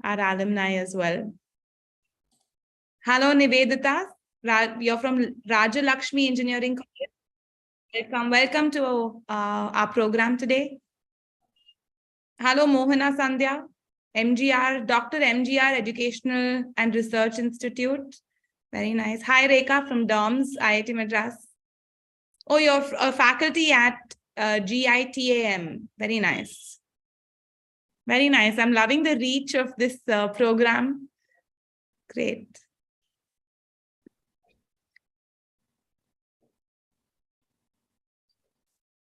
our alumni as well. Hello, Nivedita. You're from Rajalakshmi Engineering College. Welcome to our program today. Hello, Mohana Sandhya, MGR, Dr. MGR Educational and Research Institute. Very nice. Hi, Rekha from DOMS, IIT Madras. Oh, you're a faculty at GITAM. Very nice. Very nice. I'm loving the reach of this program. Great.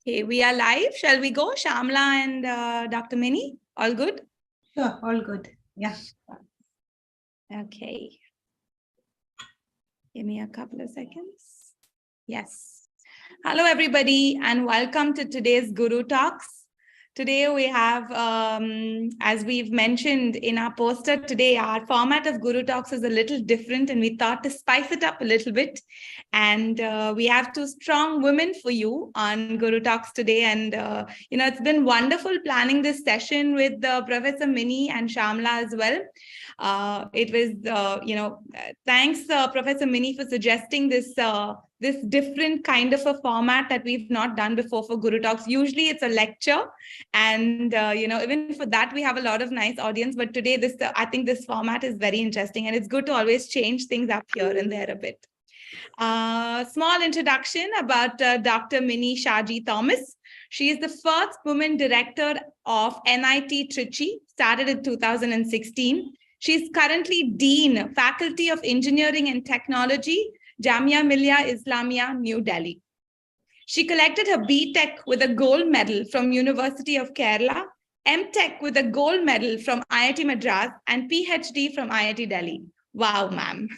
Okay, we are live. Shall we go? Shyamala and Dr. Mini, all good? Sure, all good. Yeah. Okay. Give me a couple of seconds. Yes. Hello, everybody, and welcome to today's Guru Talks. Today we have, as we've mentioned in our poster today, our format of Guru Talks is a little different, and we thought to spice it up a little bit. And we have two strong women for you on Guru Talks today. And, it's been wonderful planning this session with Professor Mini and Shyamala as well. It was, thanks, Professor Mini, for suggesting this different kind of a format that we've not done before for Guru Talks. Usually it's a lecture, and even for that we have a lot of nice audience. But today, I think this format is very interesting, and it's good to always change things up here and there a bit. Small introduction about Dr. Mini Shaji Thomas. She is the first woman director of NIT Trichy, started in 2016. She is currently Dean, Faculty of Engineering and Technology, Jamia Millia Islamia, New Delhi. She collected her BTech with a gold medal from University of Kerala, MTech with a gold medal from IIT Madras, and PhD from IIT Delhi. Wow, ma'am.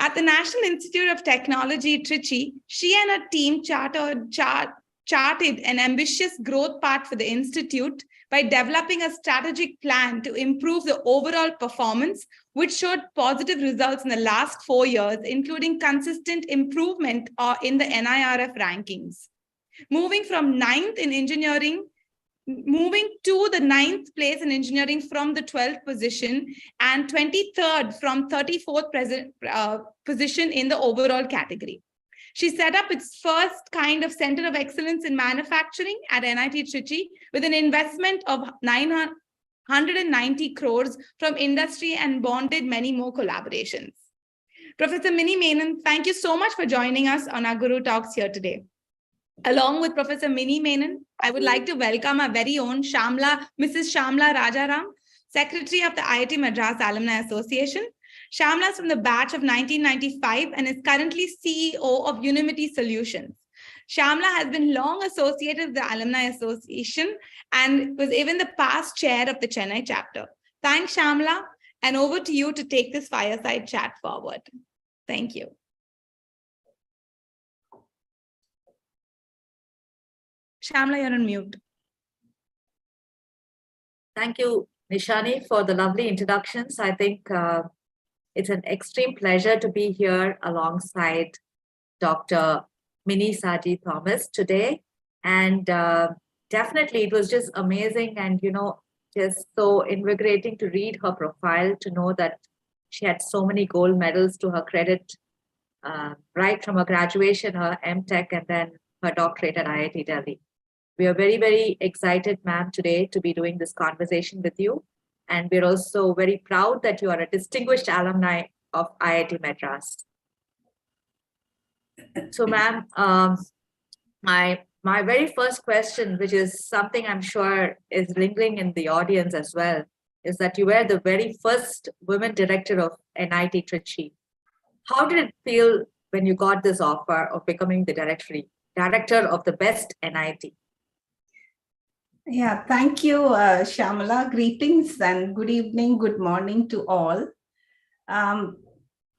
At the National Institute of Technology, Trichy, she and her team charted an ambitious growth path for the institute by developing a strategic plan to improve the overall performance, which showed positive results in the last 4 years, including consistent improvement in the NIRF rankings. Moving to the 9th place in engineering from the 12th position, and 23rd from 34th position in the overall category. She set up its first kind of center of excellence in manufacturing at NIT Trichy with an investment of 990 crores from industry and bonded many more collaborations. Professor Mini Menon, thank you so much for joining us on our Guru Talks here today. Along with Professor Mini Menon, I would like to welcome our very own Mrs. Shyamala Rajaram, Secretary of the IIT Madras Alumni Association. Shyamala is from the batch of 1995 and is currently CEO of Unimity Solutions. Shyamala has been long associated with the Alumni Association and was even the past chair of the Chennai chapter. Thanks, Shyamala, and over to you to take this fireside chat forward. Thank you. Shyamala, you're on mute. Thank you, Nishani, for the lovely introductions. I think it's an extreme pleasure to be here alongside Dr. Mini Shaji Thomas today. And definitely it was just amazing and, just so invigorating to read her profile, to know that she had so many gold medals to her credit, right from her graduation, her MTech, and then her doctorate at IIT Delhi. We are very, very excited, ma'am, today to be doing this conversation with you. And we're also very proud that you are a distinguished alumni of IIT Madras. So, ma'am, my very first question, which is something I'm sure is lingering in the audience as well, is that you were the very first women director of NIT Trichy. How did it feel when you got this offer of becoming the director of the best NIT? Yeah, thank you, Shyamala. Greetings and good evening, good morning to all.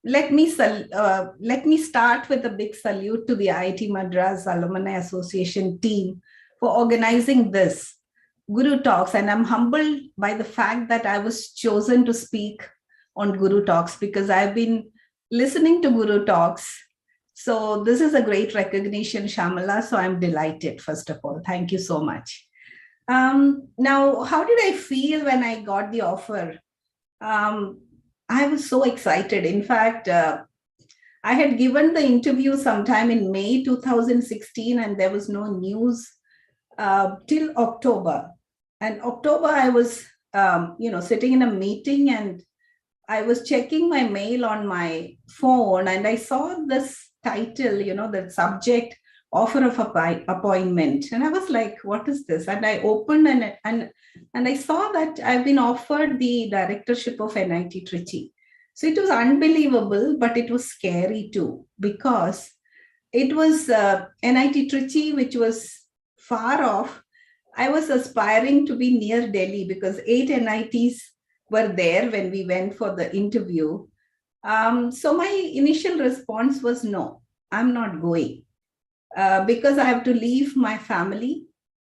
Let me start with a big salute to the IIT Madras Alumni Association team for organizing this Guru Talks. And I'm humbled by the fact that I was chosen to speak on Guru Talks because I've been listening to Guru Talks. So this is a great recognition, Shyamala. So I'm delighted, first of all. Thank you so much. Now, how did I feel when I got the offer? I was so excited. In fact, I had given the interview sometime in May 2016, and there was no news till October. And October, I was, sitting in a meeting, and I was checking my mail on my phone, and I saw this title, the subject, offer of appointment. And I was like, what is this? And I opened and I saw that I've been offered the directorship of NIT Trichy. So it was unbelievable, but it was scary too, because it was NIT Trichy, which was far off. I was aspiring to be near Delhi because 8 NITs were there when we went for the interview. So my initial response was no, I'm not going because I have to leave my family,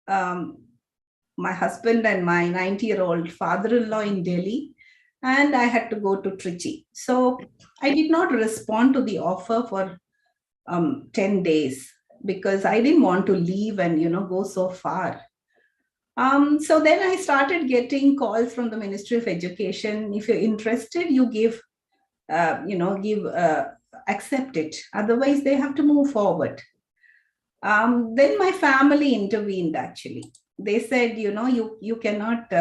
my husband and my 90-year-old father-in-law in Delhi, and I had to go to Trichy. So I did not respond to the offer for 10 days because I didn't want to leave and, go so far. So then I started getting calls from the Ministry of Education. If you're interested, you accept it. Otherwise, they have to move forward. Then my family intervened, actually. They said, you cannot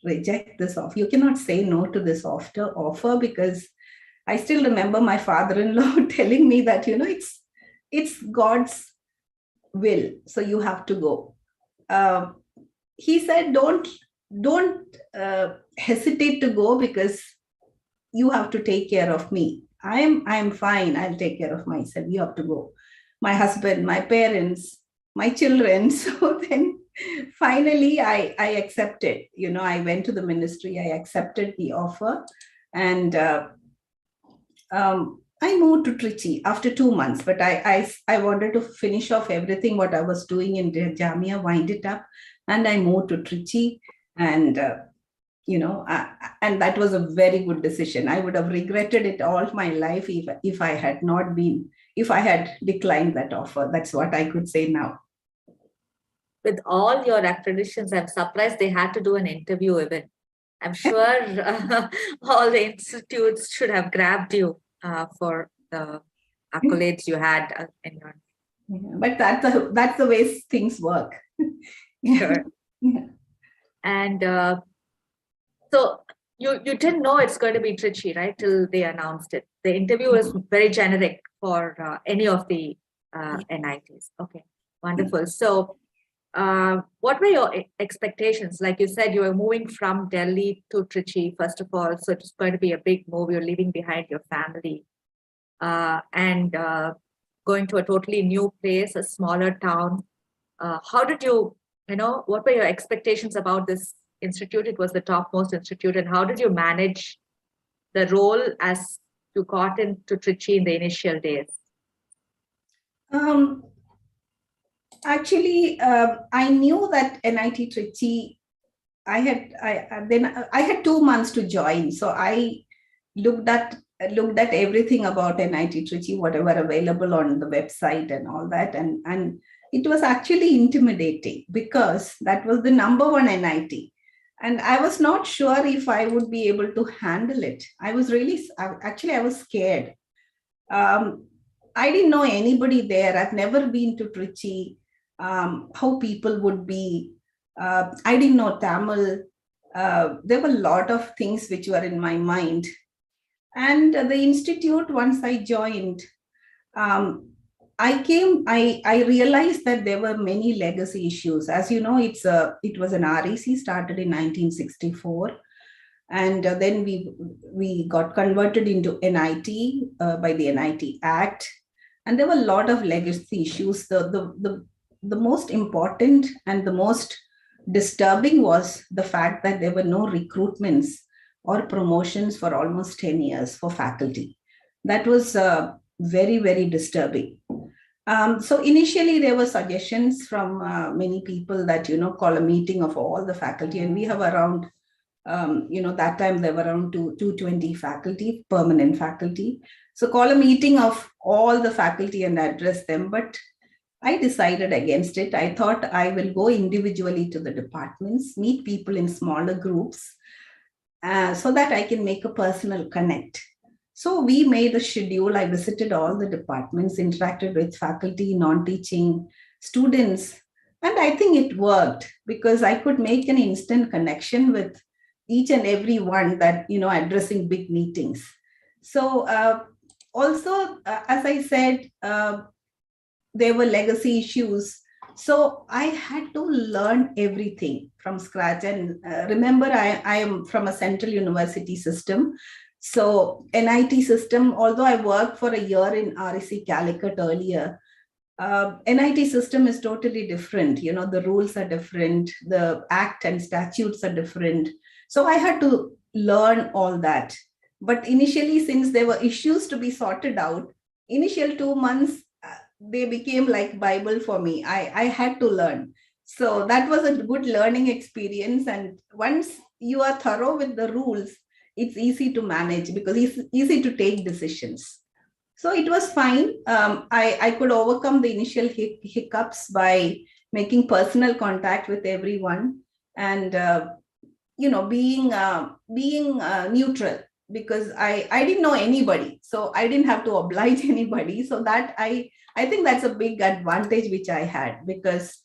reject this offer. You cannot say no to this offer, because I still remember my father-in-law telling me that, it's God's will. So you have to go. He said, don't hesitate to go, because you have to take care of me. I'm fine. I'll take care of myself. You have to go. My husband, my parents, my children. So then finally I accepted. I went to the ministry. I accepted the offer, and I moved to Trichy after 2 months. But I wanted to finish off everything what I was doing in Jamia, wind it up, and I moved to Trichy. And and that was a very good decision. I would have regretted it all my life if I had declined that offer. That's what I could say now. With all your accreditations, I'm surprised they had to do an interview even. I'm sure all the institutes should have grabbed you for the accolades you had in your. Yeah, but that's the way things work. Sure. Yeah. And so you didn't know it's going to be Trichy, right, till they announced it. The interview was very generic for any of the NITs. Okay, wonderful. So what were your expectations? Like you said, you were moving from Delhi to Trichy, first of all, so it's going to be a big move. You're leaving behind your family and going to a totally new place, a smaller town. How did you, what were your expectations about this institute? It was the topmost institute. And how did you manage the role as you got into Trichy in the initial days? Actually, I knew that NIT Trichy, I had 2 months to join. So I looked at everything about NIT Trichy, whatever available on the website and all that. And it was actually intimidating, because that was the number one NIT. And I was not sure if I would be able to handle it. I was scared. I didn't know anybody there. I've never been to Trichy. How people would be. I didn't know Tamil. There were a lot of things which were in my mind. And the institute, once I joined, I realized that there were many legacy issues. As you know, it was an REC started in 1964. And then we got converted into NIT by the NIT Act. And there were a lot of legacy issues. The most important and the most disturbing was the fact that there were no recruitments or promotions for almost 10 years for faculty. That was very, very disturbing. So initially there were suggestions from many people that, call a meeting of all the faculty. And we have around, that time there were around 220 faculty, permanent faculty. So call a meeting of all the faculty and address them. But I decided against it. I thought I will go individually to the departments, meet people in smaller groups, so that I can make a personal connect. So we made a schedule. I visited all the departments, interacted with faculty, non-teaching, students, and I think it worked because I could make an instant connection with each and every one that, addressing big meetings. So also, as I said, there were legacy issues. So I had to learn everything from scratch. And remember, I am from a central university system. So NIT system, although I worked for a year in REC Calicut earlier, NIT system is totally different. The rules are different. The act and statutes are different. So I had to learn all that. But initially, since there were issues to be sorted out, initial 2 months, they became like Bible for me. I had to learn. So that was a good learning experience. And once you are thorough with the rules, it's easy to manage because it's easy to take decisions. So it was fine. I could overcome the initial hiccups by making personal contact with everyone and, being neutral, because I didn't know anybody. So I didn't have to oblige anybody. So that I think that's a big advantage which I had, because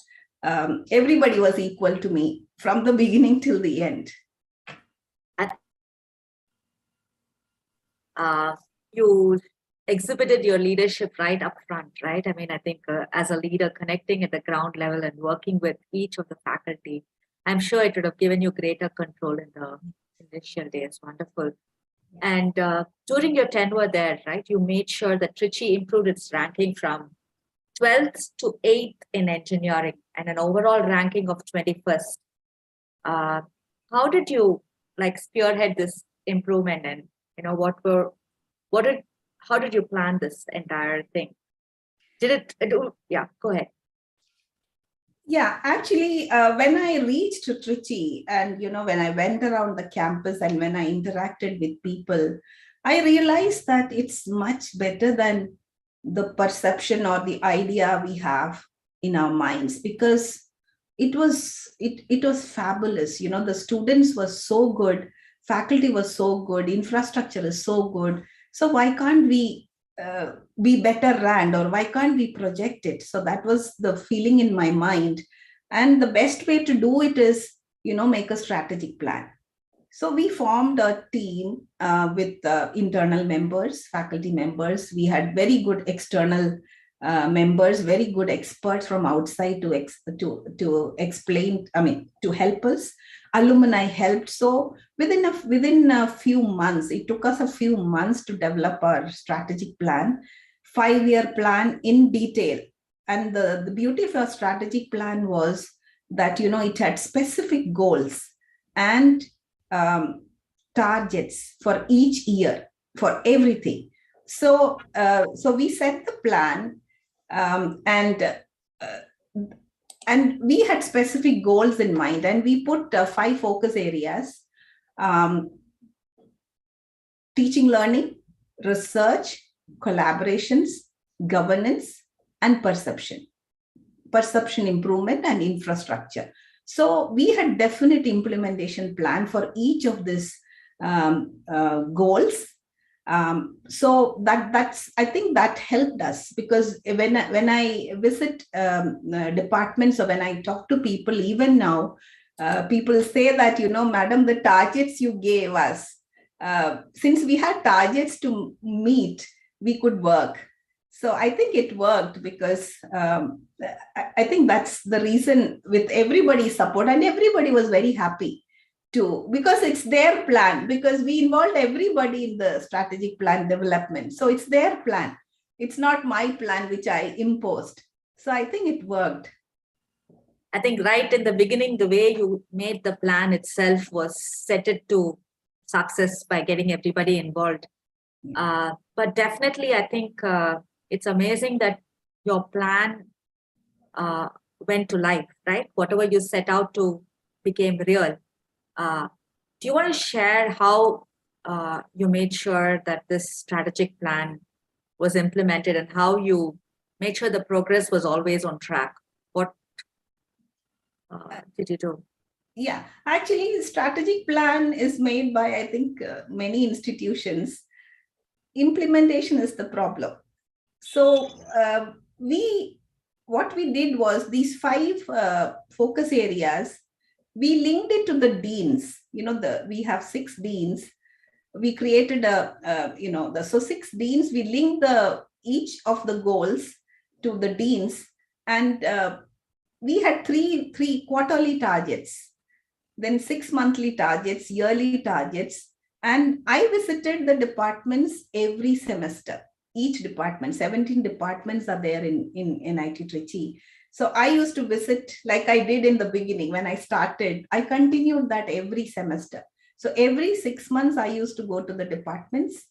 everybody was equal to me from the beginning till the end. You exhibited your leadership right up front, right? I mean, I think as a leader, connecting at the ground level and working with each of the faculty, I'm sure it would have given you greater control in the initial days. Wonderful. And during your tenure there, right, you made sure that Trichy improved its ranking from 12th to 8th in engineering and an overall ranking of 21st. How did you spearhead this improvement, and how did you plan this entire thing? Yeah, go ahead. Yeah, actually, when I reached Trichy and, when I went around the campus and when I interacted with people, I realized that it's much better than the perception or the idea we have in our minds, because it was fabulous. The students were so good, faculty was so good, infrastructure is so good. So why can't we be better ranked, or why can't we project it? So that was the feeling in my mind. And the best way to do it is, make a strategic plan. So we formed a team with internal members, faculty members. We had very good external members, very good experts from outside to explain, to help us. Alumni helped. So within a few months, it took us a few months to develop our strategic plan, 5-year plan in detail. And the beauty of our strategic plan was that, it had specific goals and targets for each year, for everything. So we set the plan, and we had specific goals in mind, and we put 5 focus areas: teaching, learning, research, collaborations, governance, and perception improvement, and infrastructure. So we had definite implementation plan for each of these goals. So I think that helped us, because when I visit departments, or when I talk to people, even now, people say that, madam, the targets you gave us, since we had targets to meet, we could work. So I think it worked, because I think that's the reason, with everybody's support, and everybody was very happy too, because it's their plan, because we involved everybody in the strategic plan development. So it's their plan. It's not my plan, which I imposed. So I think it worked. I think right in the beginning, the way you made the plan itself was set it to success by getting everybody involved. But definitely, I think it's amazing that your plan went to life, right? Whatever you set out to became real. Do you want to share how you made sure that this strategic plan was implemented, and how you made sure the progress was always on track? What did you do? Yeah, actually, strategic plan is made by, I think, many institutions. Implementation is the problem. So what we did was these five focus areas. We linked it to the deans. We have six deans. We created so six deans. We linked each of the goals to the deans, and we had three quarterly targets, then 6 monthly targets, yearly targets. And I visited the departments every semester. Each department, 17 departments are there in NIT Trichy. So I used to visit, like I did in the beginning when I started. I continued that every semester. So every 6 months, I used to go to the departments,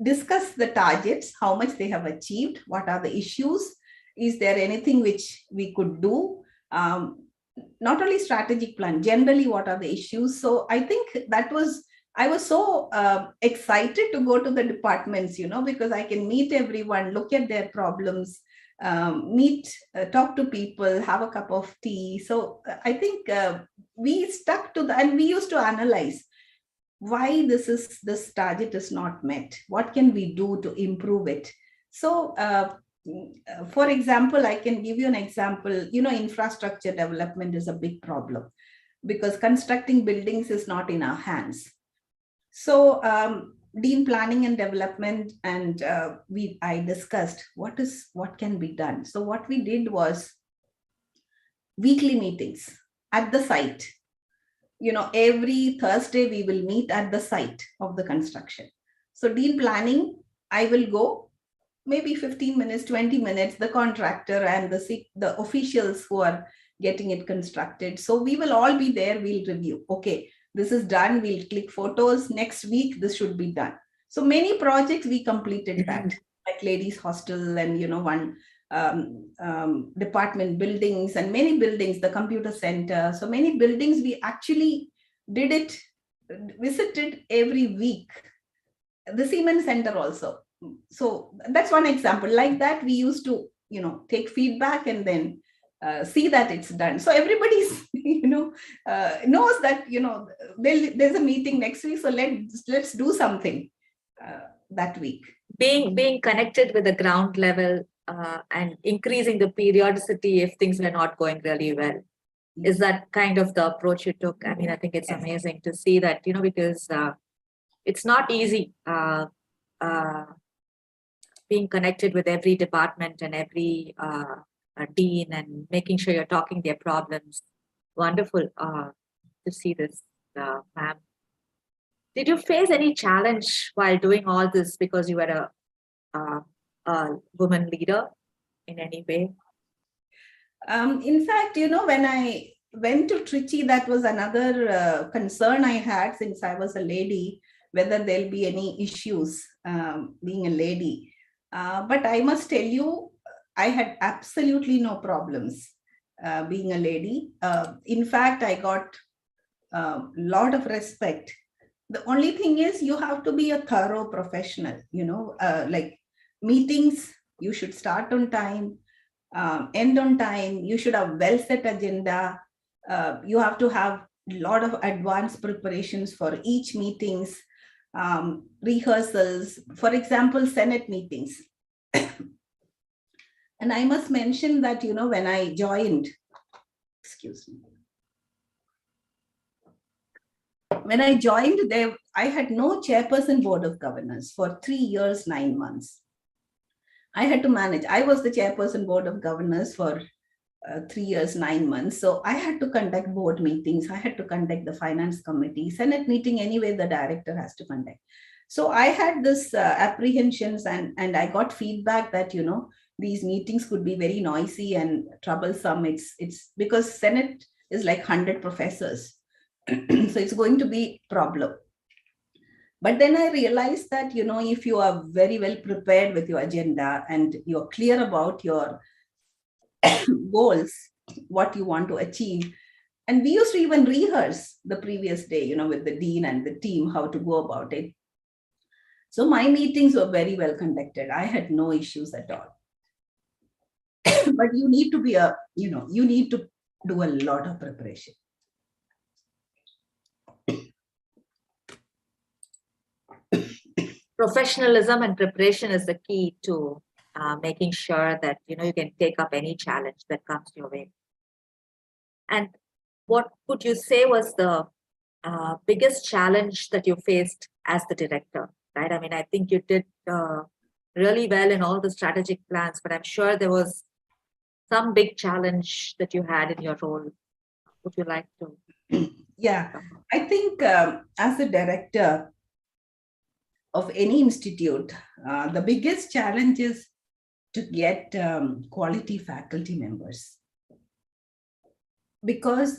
discuss the targets, how much they have achieved, what are the issues, is there anything which we could do, not only strategic plan, generally what are the issues. So I think I was so excited to go to the departments, because I can meet everyone, look at their problems, talk to people, have a cup of tea. So I think we stuck to that, and we used to analyze why this target is not met. What can we do to improve it? So for example, I can give you an example. Infrastructure development is a big problem because constructing buildings is not in our hands. So Dean Planning and Development, and I discussed what can be done. So what we did was weekly meetings at the site. Every Thursday we will meet at the site of the construction. So Dean Planning, I will go maybe 15 minutes, 20 minutes, the contractor and the officials who are getting it constructed. So we will all be there, we'll review. Okay, this is done, we'll click photos. Next week, this should be done. So many projects we completed that, like ladies hostel and, one department buildings and many buildings, the computer center. So many buildings we actually did it, visited every week. The Siemens Center also. So that's one example. Like that, we used to, take feedback and then see that it's done. So everybody's, knows that, there's a meeting next week. So let's do something that week. Being connected with the ground level and increasing the periodicity if things were not going really well. Is that kind of the approach you took? I mean, I think it's amazing to see that, because it's not easy being connected with every department and every dean and making sure you're talking their problems. Wonderful to see this, ma'am. Did you face any challenge while doing all this because you were a woman leader in any way? In fact, when I went to Trichy, that was another concern I had since I was a lady, whether there'll be any issues being a lady. But I must tell you, I had absolutely no problems being a lady. In fact, I got a lot of respect. The only thing is you have to be a thorough professional, like meetings, you should start on time, end on time, you should have well set agenda. You have to have a lot of advanced preparations for each meetings, rehearsals, for example, Senate meetings. And I must mention that, when I joined, when I joined there, I had no chairperson board of governors for 3 years, 9 months. I had to manage. I was the chairperson board of governors for 3 years, 9 months. So I had to conduct board meetings. I had to conduct the finance committee, Senate meeting anyway, the director has to conduct. So I had this apprehensions and I got feedback that, these meetings could be very noisy and troublesome. It's because Senate is like 100 professors. So it's going to be a problem. But then I realized that, if you are very well prepared with your agenda and you're clear about your goals, what you want to achieve. And we used to even rehearse the previous day, with the dean and the team, how to go about it. So my meetings were very well conducted. I had no issues at all. But you need to be you need to do a lot of preparation. Professionalism and preparation is the key to making sure that you can take up any challenge that comes your way. And what would you say was the biggest challenge that you faced as the director? Right? I mean, I think you did really well in all the strategic plans, but I'm sure there was some big challenge that you had in your role. Would you like to? Yeah, I think as a director of any institute, the biggest challenge is to get quality faculty members. Because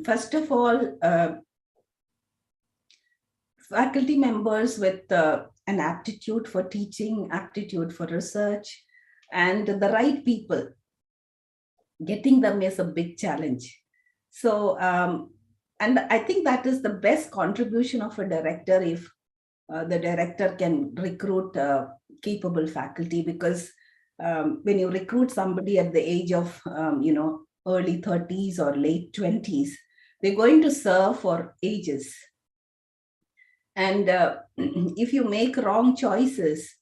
first of all, faculty members with an aptitude for teaching, aptitude for research, and the right people, getting them is a big challenge. So, and I think that is the best contribution of a director if the director can recruit capable faculty, because when you recruit somebody at the age of, early 30s or late 20s, they're going to serve for ages. And if you make wrong choices,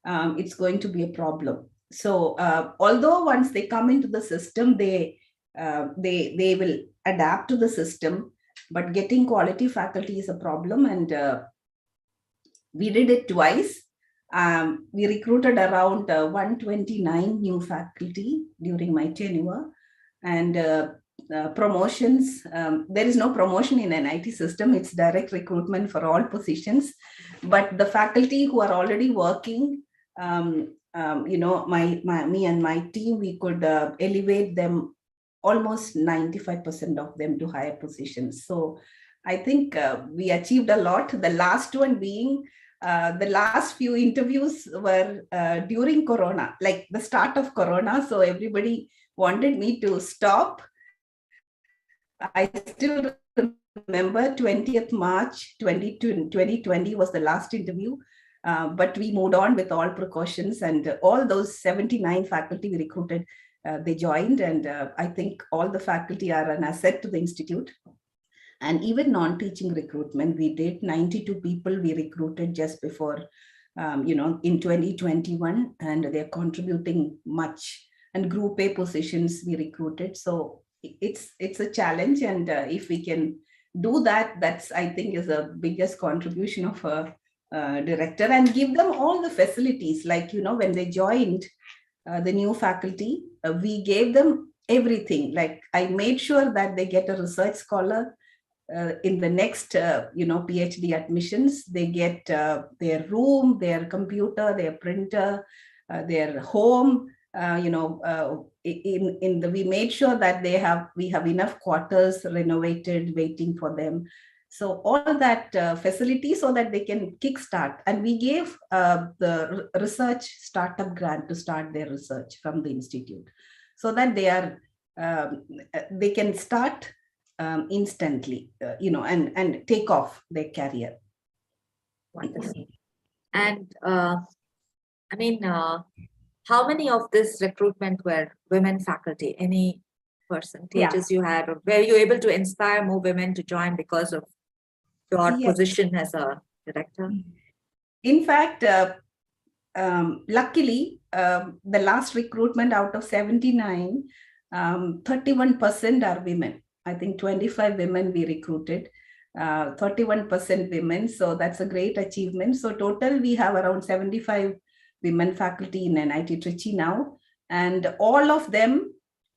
it's going to be a problem. So although once they come into the system, they will adapt to the system, but getting quality faculty is a problem. And we did it twice. We recruited around 129 new faculty during my tenure. And promotions, there is no promotion in NIT system. It's direct recruitment for all positions. But the faculty who are already working, me and my team, we could elevate them, almost 95% of them, to higher positions. So I think we achieved a lot. The last one being, the last few interviews were during Corona, like the start of Corona. So everybody wanted me to stop. I still remember 20th March 2020 was the last interview, but we moved on with all precautions, and all those 79 faculty we recruited, they joined, and I think all the faculty are an asset to the institute. And even non-teaching recruitment, we did 92 people we recruited just before, in 2021, and they're contributing much. And group A positions we recruited. So it's a challenge. And if we can do that, that's, I think, is the biggest contribution of a director, and give them all the facilities. Like, when they joined the new faculty, we gave them everything. Like, I made sure that they get a research scholar. In the next, PhD admissions, they get their room, their computer, their printer, their home. We made sure that we have enough quarters renovated, waiting for them. So all that facility, so that they can kickstart. And we gave the research startup grant to start their research from the institute, so that they can start instantly, and take off their career. Wonderful. And how many of this recruitment were women faculty? Any percentages you had, or were you able to inspire more women to join because of your position as a director? In fact, luckily, the last recruitment out of 79, 31% are women. I think 25 women we recruited, 31% women. So that's a great achievement. So total, we have around 75 women faculty in NIT Trichy now. And all of them,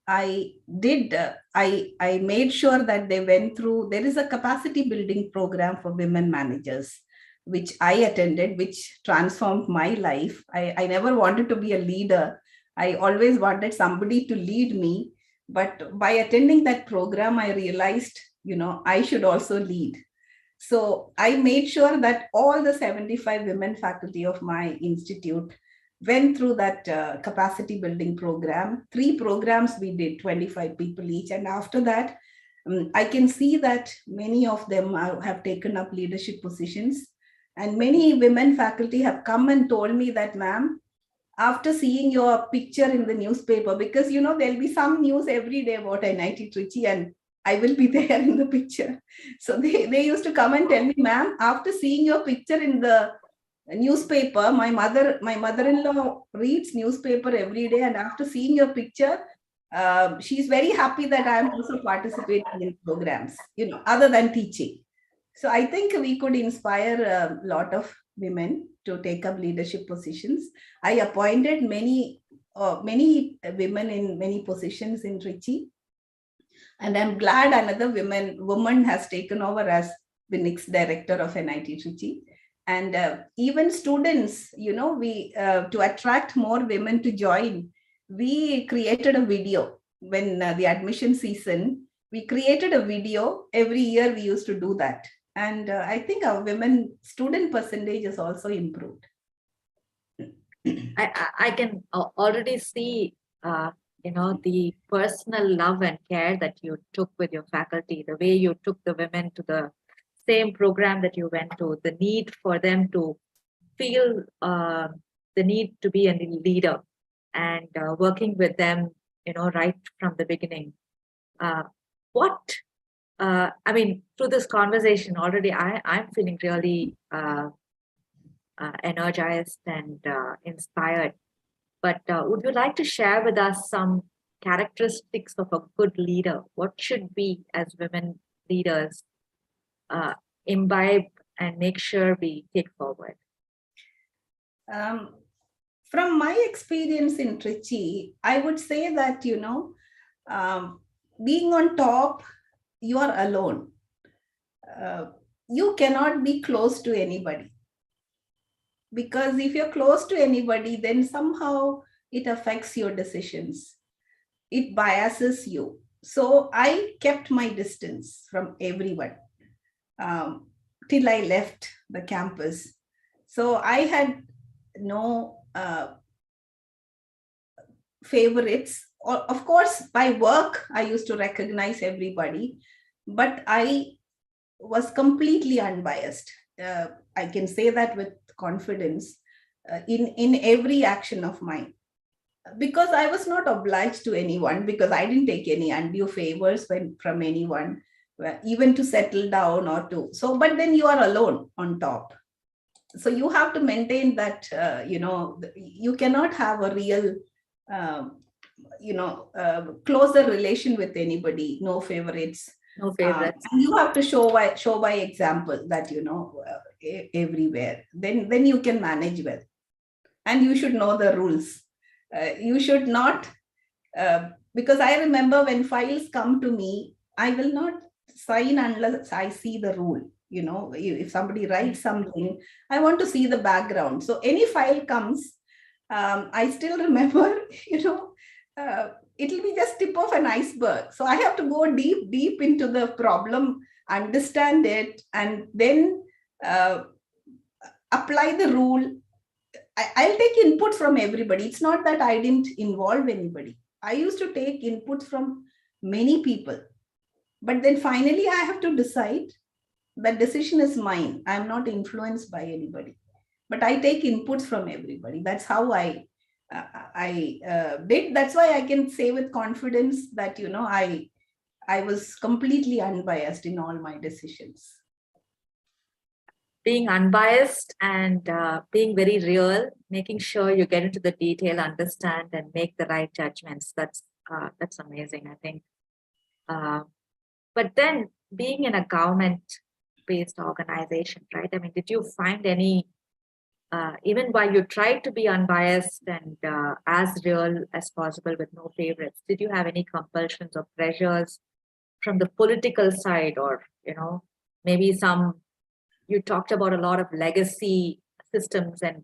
I made sure that they went through, there is a capacity building program for women managers, which I attended, which transformed my life. I never wanted to be a leader. I always wanted somebody to lead me. But by attending that program, I realized, I should also lead. So I made sure that all the 75 women faculty of my institute went through that capacity building program. 3 programs we did, 25 people each. And after that, I can see that many of them have taken up leadership positions. And many women faculty have come and told me that, ma'am, after seeing your picture in the newspaper, because there'll be some news every day about NIT Trichy, and I will be there in the picture. So they used to come and tell me, ma'am, after seeing your picture in the newspaper, my mother-in-law reads newspaper every day, and after seeing your picture, she's very happy that I am also participating in programs, other than teaching. So I think we could inspire a lot of women to take up leadership positions. I appointed many women in many positions in Trichy, and I'm glad another woman has taken over as the next director of NIT Trichy. And even students, we to attract more women to join, we created a video when the admission season. We created a video every year. We used to do that, and I think our women student percentage is also improved. I can already see, the personal love and care that you took with your faculty, the way you took the women to the same program that you went to, the need for them to feel the need to be a leader, and working with them, right from the beginning. Through this conversation already, I'm feeling really energized and inspired. But would you like to share with us some characteristics of a good leader? What should we as women leaders imbibe and make sure we take forward? From my experience in Trichy, I would say that, being on top, you are alone. You cannot be close to anybody. Because if you're close to anybody, then somehow it affects your decisions. It biases you. So I kept my distance from everyone till I left the campus. So I had no favorites. Of course, by work, I used to recognize everybody, but I was completely unbiased. I can say that with confidence in every action of mine, because I was not obliged to anyone, because I didn't take any undue favors from anyone, even to settle down or to. So, but then you are alone on top. So you have to maintain that, you cannot have a real, closer relation with anybody, no favorites. No favorites. And you have to show by example that, everywhere. Then you can manage well. And you should know the rules. You should not, because I remember when files come to me, I will not sign unless I see the rule. If somebody writes something, I want to see the background. So any file comes, I still remember, it'll be just tip of an iceberg. So I have to go deep into the problem, understand it, and then apply the rule. I'll take input from everybody. It's not that I didn't involve anybody. I used to take input from many people. But then finally, I have to decide. That decision is mine. I'm not influenced by anybody. But I take inputs from everybody. That's how I did. That's why I can say with confidence that, I was completely unbiased in all my decisions. Being unbiased and being very real, making sure you get into the detail, understand, and make the right judgments. That's amazing, I think. But then being in a government-based organization, right? I mean, did you find any, even while you tried to be unbiased and as real as possible with no favorites, did you have any compulsions or pressures from the political side, or, maybe you talked about a lot of legacy systems, and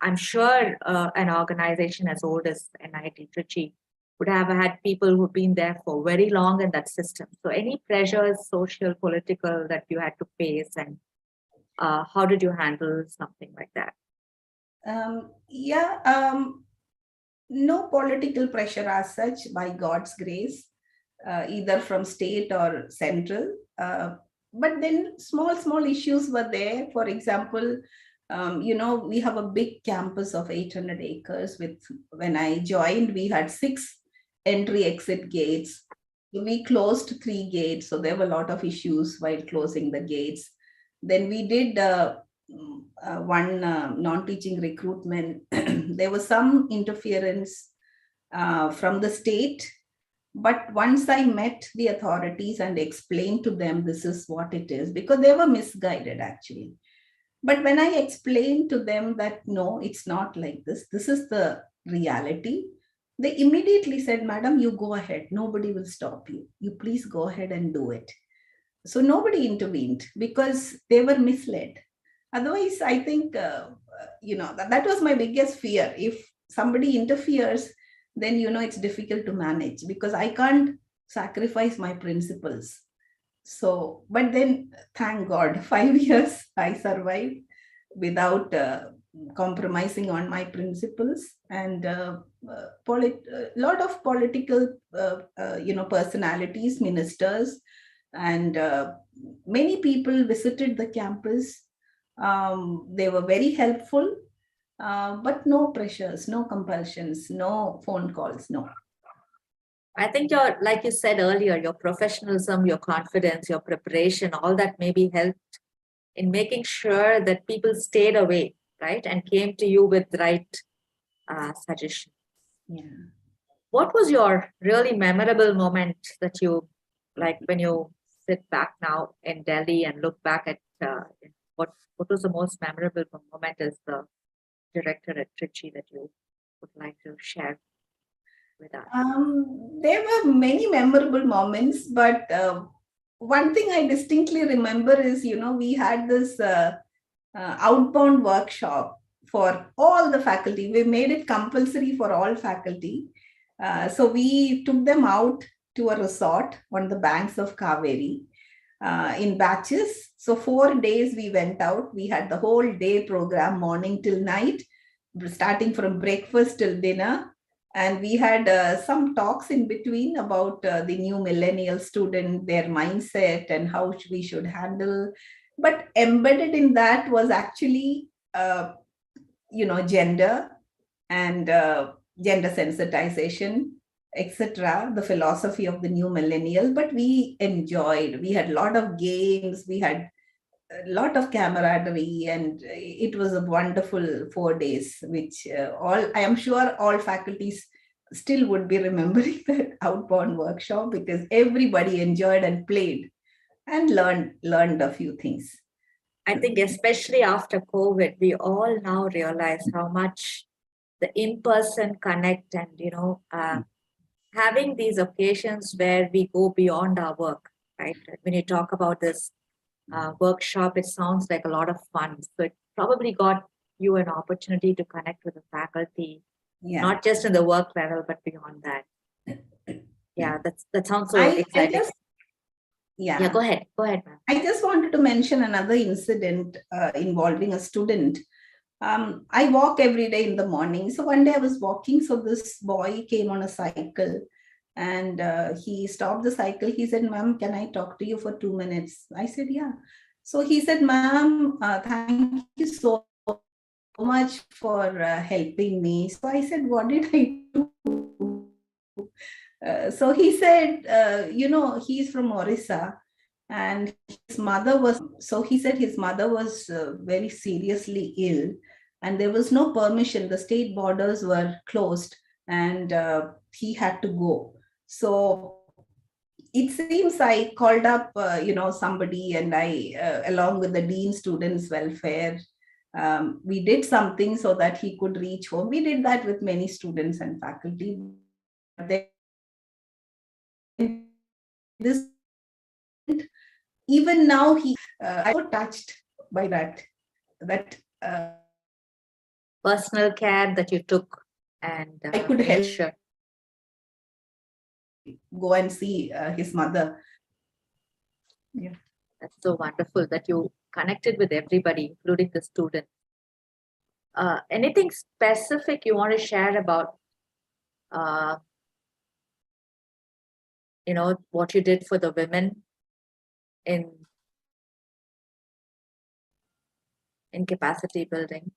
I'm sure an organization as old as NIT Trichy would have had people who've been there for very long in that system. So any pressures, social, political, that you had to face, and how did you handle something like that? No political pressure as such, by God's grace, either from state or central. But then small issues were there. For example, We have a big campus of 800 acres. When I joined, we had 6 entry exit gates. We closed 3 gates, so there were a lot of issues while closing the gates. Then we did one non-teaching recruitment. There was some interference from the state, but once I met the authorities and explained to them this is what it is, because they were misguided actually. But when I explained to them that no, it's not like this is the reality, they immediately said, Madam, you go ahead. Nobody will stop you. You please go ahead and do it. So nobody intervened because they were misled. Otherwise, I think, that was my biggest fear. If somebody interferes, then, it's difficult to manage because I can't sacrifice my principles. So, but then thank God, 5 years I survived without compromising on my principles, and a lot of political, personalities, ministers, and many people visited the campus. They were very helpful, but no pressures, no compulsions, no phone calls, no. I think like you said earlier, your professionalism, your confidence, your preparation, all that maybe helped in making sure that people stayed away, right? And came to you with the right suggestions. Yeah. What was your really memorable moment that you, like when you sit back now in Delhi and look back at what was the most memorable moment as the director at Trichy that you would like to share with us? There were many memorable moments, but one thing I distinctly remember is, we had this outbound workshop for all the faculty. We made it compulsory for all faculty. So we took them out to a resort on the banks of Kaveri in batches. So 4 days we went out. We had the whole day program, morning till night, starting from breakfast till dinner. And we had some talks in between about the new millennial student, their mindset, and how we should handle. But embedded in that was actually, gender and gender sensitization, etc., the philosophy of the new millennial. But we enjoyed. We had a lot of games. We had a lot of camaraderie, and it was a wonderful 4 days, which I am sure all faculties still would be remembering that outbound workshop, because everybody enjoyed and played and learned a few things. I think especially after COVID, we all now realize how much the in-person connect and, having these occasions where we go beyond our work, right? When you talk about this workshop, it sounds like a lot of fun. So it probably got you an opportunity to connect with the faculty, not just in the work level, but beyond that. Yeah, that sounds so exciting. Yeah, go ahead, ma'am. I just wanted to mention another incident involving a student. I walk every day in the morning. So one day I was walking, so this boy came on a cycle, and he stopped the cycle. He said, Ma'am, can I talk to you for 2 minutes? I said, yeah. So he said, Ma'am, thank you so much for helping me. So I said, what did I do? So he said, he's from Orissa, and his mother was, so he said his mother was very seriously ill, and there was no permission. The state borders were closed, and he had to go. So it seems I called up, somebody, and I, along with the Dean Students Welfare, we did something so that he could reach home. We did that with many students and faculty. This, even now, I was touched by that personal care that you took, and I could help. Sure. Go and see his mother. Yeah, that's so wonderful that you connected with everybody, including the students. Anything specific you want to share about what you did for the women in in capacity building?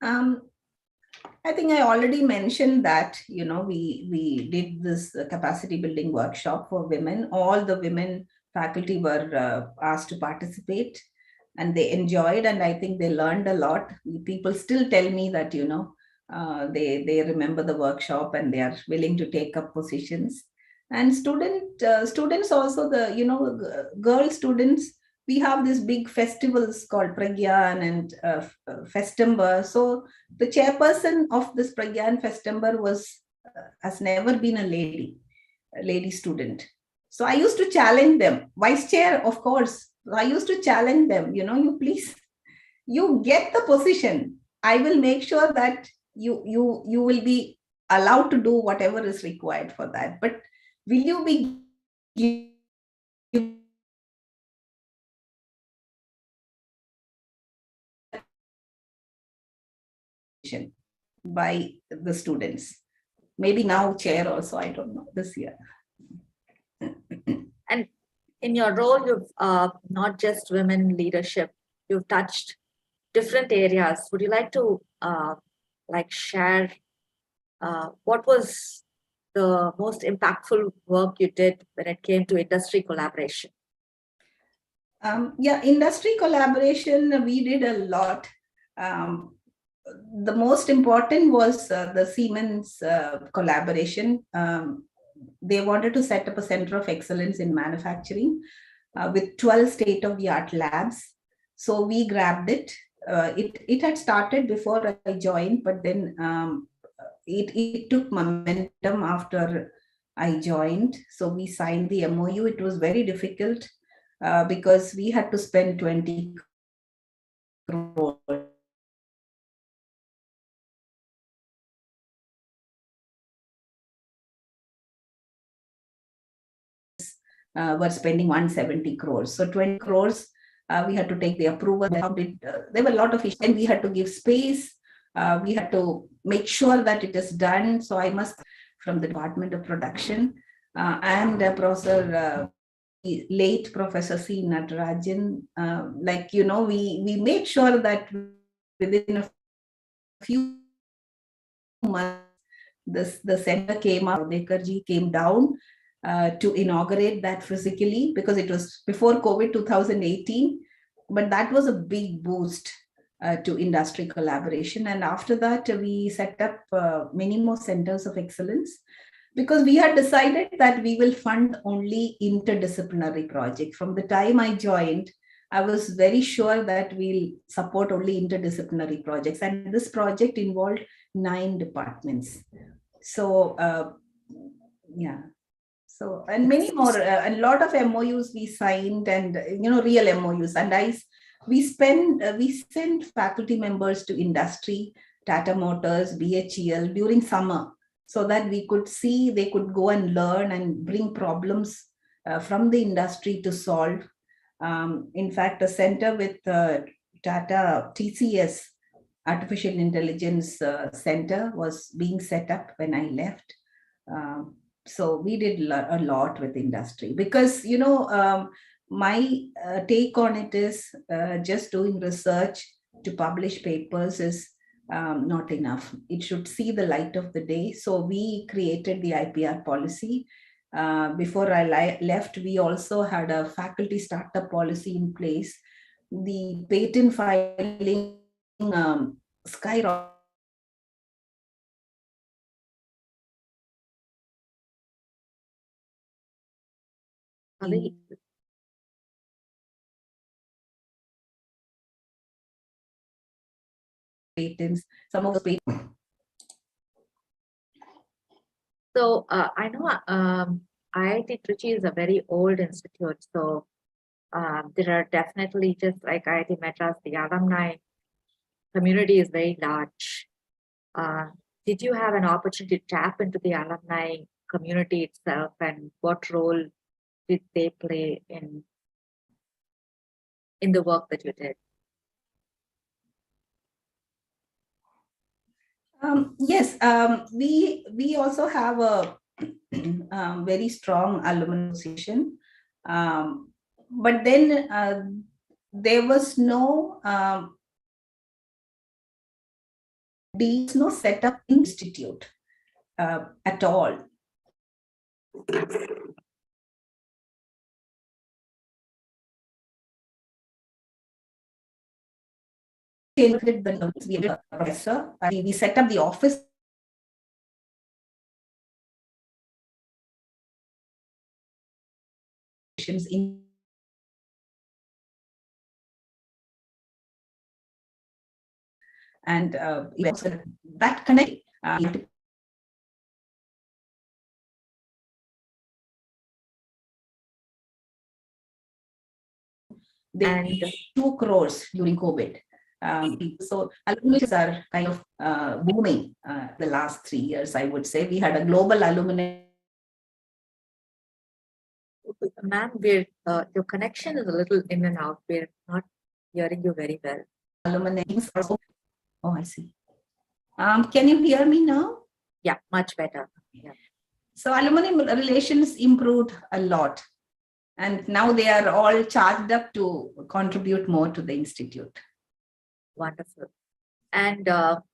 I think I already mentioned that, we did this capacity building workshop for women. All the women faculty were asked to participate and they enjoyed, and I think they learned a lot. People still tell me that, they remember the workshop and they are willing to take up positions. And students also, girl students, we have these big festivals called Pragyan and Festember. So the chairperson of this Pragyan Festember has never been a lady student. So I used to challenge them. Vice chair, of course. I used to challenge them. You get the position. I will make sure that you will be allowed to do whatever is required for that. But will you be by the students? Maybe now chair also, I don't know, this year. And in your role, you've not just women leadership, you've touched different areas. Would you like to share what was the most impactful work you did when it came to industry collaboration? Industry collaboration, we did a lot. The most important was the Siemens collaboration. They wanted to set up a center of excellence in manufacturing with 12 state-of-the-art labs. So we grabbed it. It had started before I joined, but then it took momentum after I joined. So we signed the MOU. It was very difficult because we had to spend 20 crores. Were spending 170 crores. So 20 crores, we had to take the approval. There were a lot of issues, and we had to give space. We had to make sure that it is done. So I must, from the Department of Production and late Professor C. Natarajan, we made sure that within a few months, the center came up, Dekarji came down to inaugurate that physically, because it was before COVID 2018, but that was a big boost to industry collaboration. And after that, we set up many more centers of excellence, because we had decided that we will fund only interdisciplinary projects. From the time I joined, I was very sure that we'll support only interdisciplinary projects. And this project involved 9 departments. So, So, and many more, a lot of MOUs we signed, and, real MOUs. And we send faculty members to industry, Tata Motors, BHEL during summer, so that they could go and learn and bring problems from the industry to solve. In fact, a center with Tata TCS, Artificial Intelligence Center, was being set up when I left. So we did a lot with industry, because, my take on it is just doing research to publish papers is not enough. It should see the light of the day. So we created the IPR policy. Before I left, we also had a faculty startup policy in place. The patent filing skyrocketed. Patents, some of the patents. So I know IIT Trichy is a very old institute. So there are definitely, just like IIT Madras, the alumni community is very large. Did you have an opportunity to tap into the alumni community itself, and what role did they play in the work that you did? Yes, we also have a very strong alumni association. but then there was no setup institute at all. We set up the office in and that connect and 2 crores during COVID. So alumni are kind of booming the last 3 years, I would say. We had a global alumni. Ma'am, your connection is a little in and out. We're not hearing you very well. Alumni. Oh, I see. Can you hear me now? Yeah, much better. Yeah. So alumni relations improved a lot. And now they are all charged up to contribute more to the institute. Wonderful. And the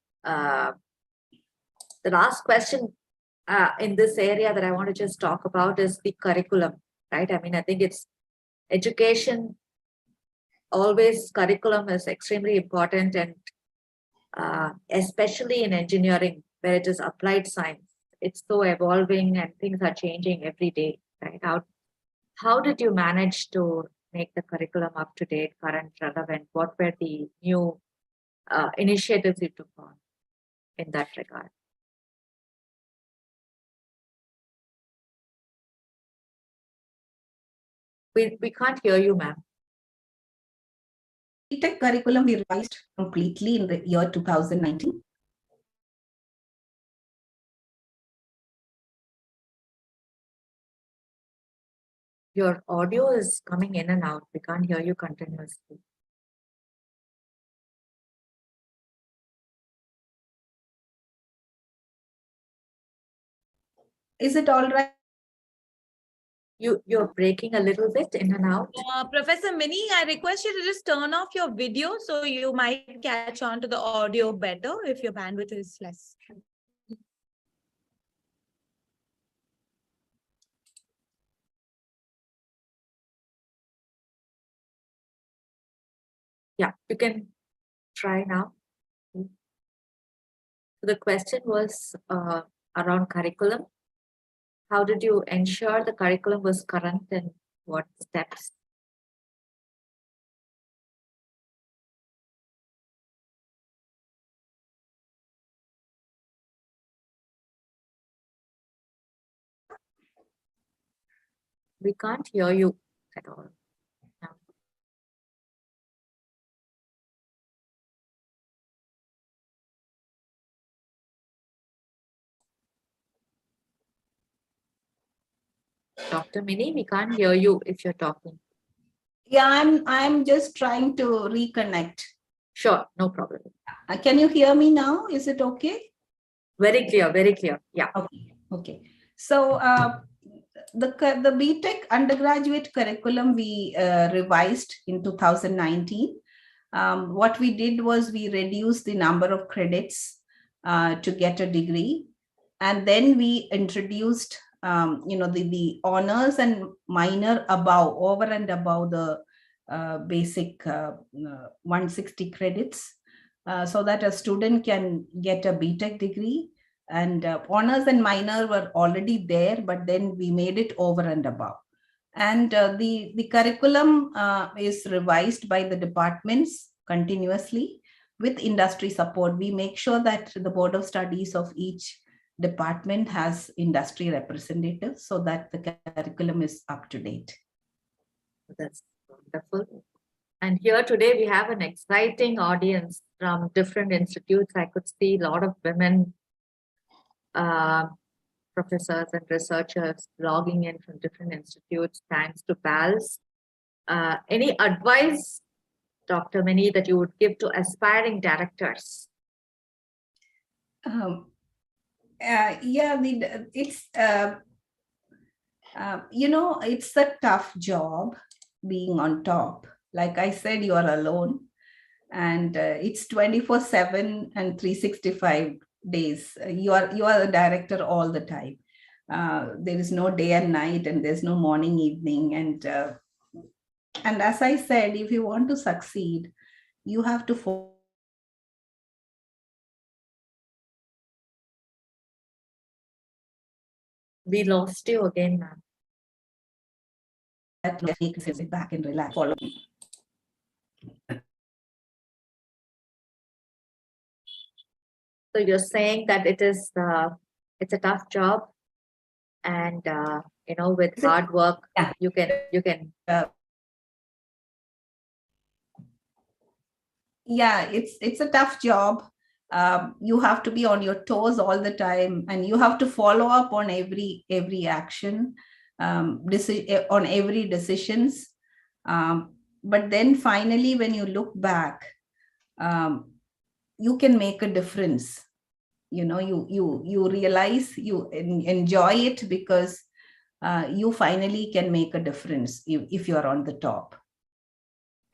last question in this area that I want to just talk about is the curriculum, right? I mean, I think it's education, always curriculum is extremely important, and especially in engineering, where it is applied science. It's so evolving and things are changing every day, right? How did you manage to make the curriculum up to date, current, relevant? What were the new initiatives you took on in that regard? We can't hear you, ma'am. Tech curriculum we revised completely in the year 2019. Your audio is coming in and out. We can't hear you continuously. Is it all right? You're breaking a little bit in and out. Professor Mini, I request you to just turn off your video so you might catch on to the audio better if your bandwidth is less. Yeah, you can try now. So the question was around curriculum. How did you ensure the curriculum was current and what steps? We can't hear you at all. No. Dr. Mini, we can't hear you if you're talking. Yeah, I'm just trying to reconnect. Sure, no problem. Can you hear me now? Is it okay? Very clear, very clear. Yeah. Okay. So the BTech undergraduate curriculum we revised in 2019. What we did was we reduced the number of credits to get a degree, and then we introduced the honors and minor above, over and above the basic 160 credits, so that a student can get a BTech degree. And honors and minor were already there, but then we made it over and above. And the curriculum is revised by the departments continuously with industry support. We make sure that the board of studies of each department has industry representatives so that the curriculum is up to date. That's wonderful. And here today we have an exciting audience from different institutes. I could see a lot of women professors and researchers logging in from different institutes, thanks to PALS. Any advice, Dr. Mini, that you would give to aspiring directors? Yeah, it's it's a tough job, being on top. Like I said, you are alone, and it's 24/7 and 365 days. You are the director all the time. There is no day and night, and there's no morning, evening, and as I said, if you want to succeed, you have to focus. We lost you again, ma'am. Sit back and relax. Follow me. So you're saying that it's a tough job, and with hard work, Yeah. you can. Yeah, it's a tough job. You have to be on your toes all the time, and you have to follow up on every action, on every decisions. But then finally, when you look back, you can make a difference. You realize you enjoy it because you finally can make a difference if you're on the top.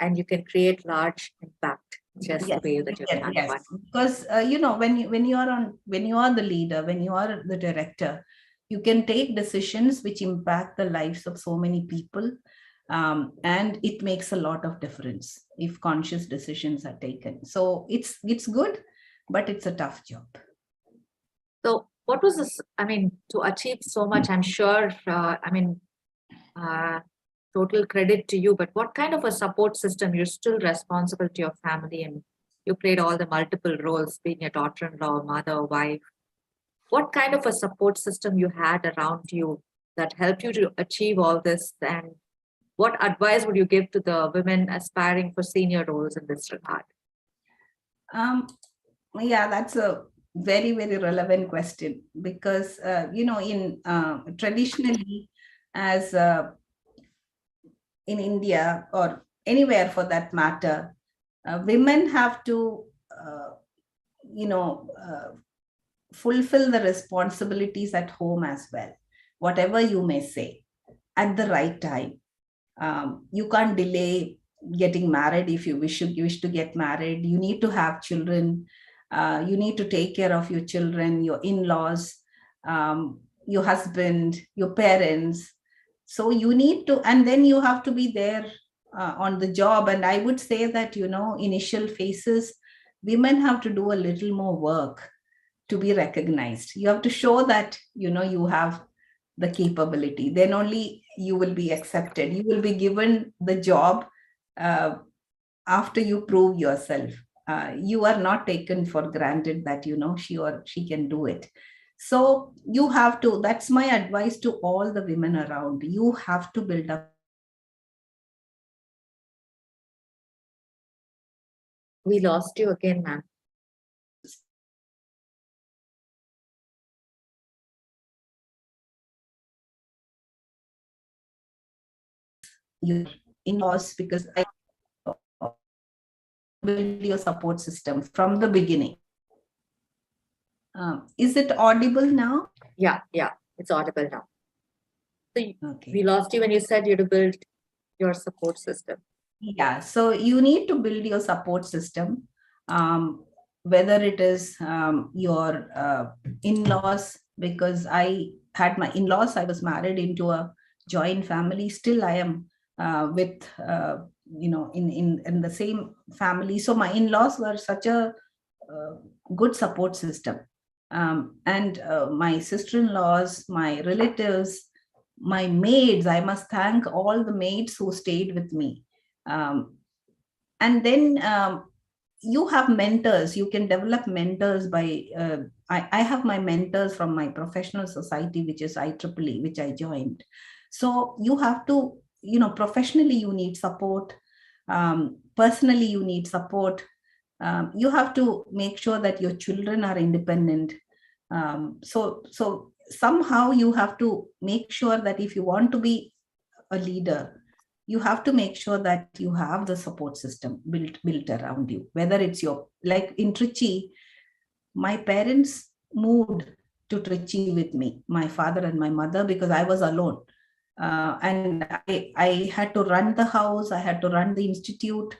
And you can create large impact just Yes, the way that you've done. yes. Because when you are the leader, when you are the director, you can take decisions which impact the lives of so many people, and it makes a lot of difference if conscious decisions are taken. So it's good, but it's a tough job. So what was this? I mean, to achieve so much, I'm sure. Total credit to you, but what kind of a support system? You're still responsible to your family, and you played all the multiple roles, being a daughter-in-law, mother, wife. What kind of a support system you had around you that helped you to achieve all this? And what advice would you give to the women aspiring for senior roles in this regard? Yeah, that's a very, very relevant question, because in traditionally, as in India or anywhere for that matter, women have to fulfill the responsibilities at home as well, whatever you may say, at the right time. You can't delay getting married. If you wish to get married, you need to have children. You need to take care of your children, your in-laws, your husband, your parents. So you need to, and then you have to be there on the job. And I would say that, initial phases, women have to do a little more work to be recognized. You have to show that, you have the capability. Then only you will be accepted. You will be given the job after you prove yourself. You are not taken for granted that, she or she can do it. So you have to, that's my advice to all the women around. You have to build up. We lost you again, ma'am. Your in-laws, because I build your support system from the beginning. Is it audible now? Yeah, it's audible now. So Okay. We lost you when you said you had to build your support system. Yeah, so you need to build your support system, whether it is your in-laws, because I had my in-laws. I was married into a joint family. Still, I am with in the same family. So my in-laws were such a good support system, and my sister-in-laws, my relatives, my maids. I must thank all the maids who stayed with me. And then you have mentors. You can develop mentors by I have my mentors from my professional society, which is IIIE, which I joined. So you have to, professionally you need support, personally you need support. You have to make sure that your children are independent. So somehow you have to make sure that if you want to be a leader, you have to make sure that you have the support system built around you. Whether it's like in Trichy, my parents moved to Trichy with me, my father and my mother, because I was alone. And I had to run the house, I had to run the institute,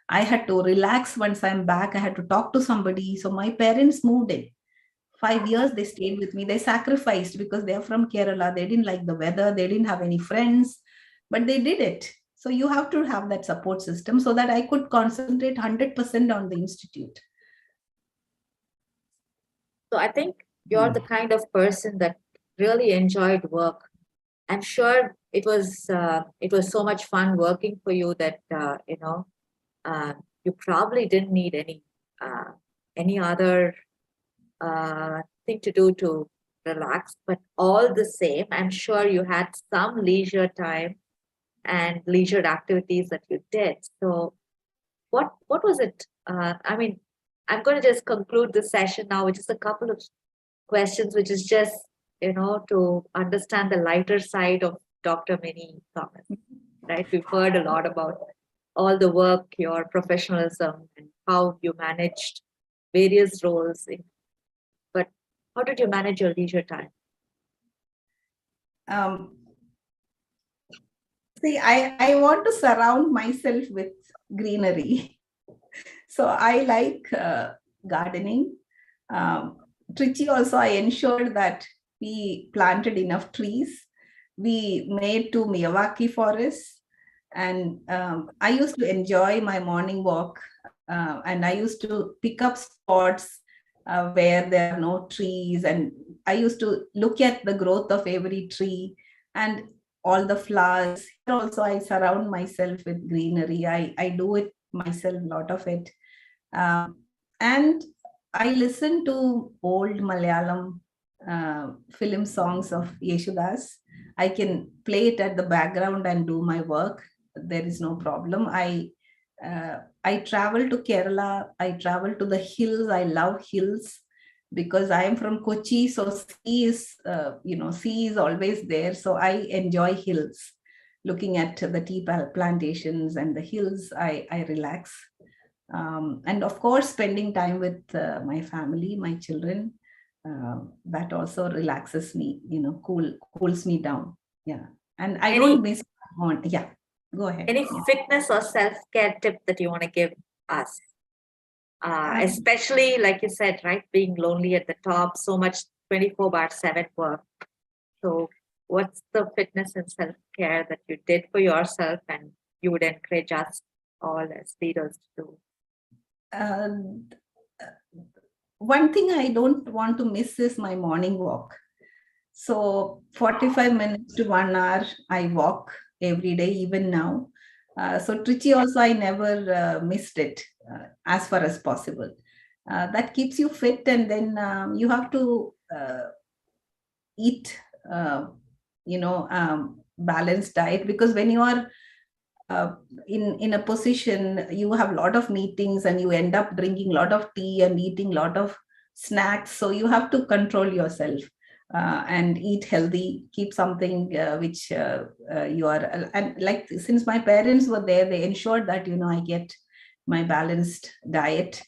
I had to relax once I'm back, I had to talk to somebody. So my parents moved in. 5 years they stayed with me. They sacrificed because they're from Kerala. They didn't like the weather, they didn't have any friends, but they did it. So you have to have that support system so that I could concentrate 100% on the institute. So I think you're the kind of person that really enjoyed work. I'm sure it was so much fun working for you that you probably didn't need any other thing to do to relax. But all the same, I'm sure you had some leisure time and leisure activities that you did. So what was it? I mean, I'm going to just conclude the session now with just a couple of questions, which is just to understand the lighter side of Dr. Mini Thomas. Right? We've heard a lot about all the work, your professionalism, and how you managed various roles. But how did you manage your leisure time? See, I want to surround myself with greenery. So I like gardening. Trichy also, I ensured that we planted enough trees. We made 2 Miyawaki forests. And I used to enjoy my morning walk. And I used to pick up spots where there are no trees. And I used to look at the growth of every tree and all the flowers. Also, I surround myself with greenery. I do it myself, a lot of it. And I listen to old Malayalam film songs of Yeshudas. I can play it at the background and do my work. There is no problem. I travel to Kerala. I travel to the hills. I love hills because I am from Kochi. So sea is always there. So I enjoy hills. Looking at the tea plantations and the hills, I relax. And of course, spending time with my family, my children, that also relaxes me, cools me down. Yeah. And I don't miss on. Yeah. Go ahead. Any fitness or self-care tip that you want to give us? Especially, like you said, right, being lonely at the top, so much 24/7 work. So what's the fitness and self-care that you did for yourself and you would encourage us all as leaders to do? One thing I don't want to miss is my morning walk. So 45 minutes to 1 hour, I walk every day, even now. So Trichy also, I never missed it as far as possible. That keeps you fit, and then you have to eat, balanced diet, because when you are in a position, you have a lot of meetings and you end up drinking a lot of tea and eating a lot of snacks. So you have to control yourself and eat healthy, keep something which you are. And like, since my parents were there, they ensured that, I get my balanced diet.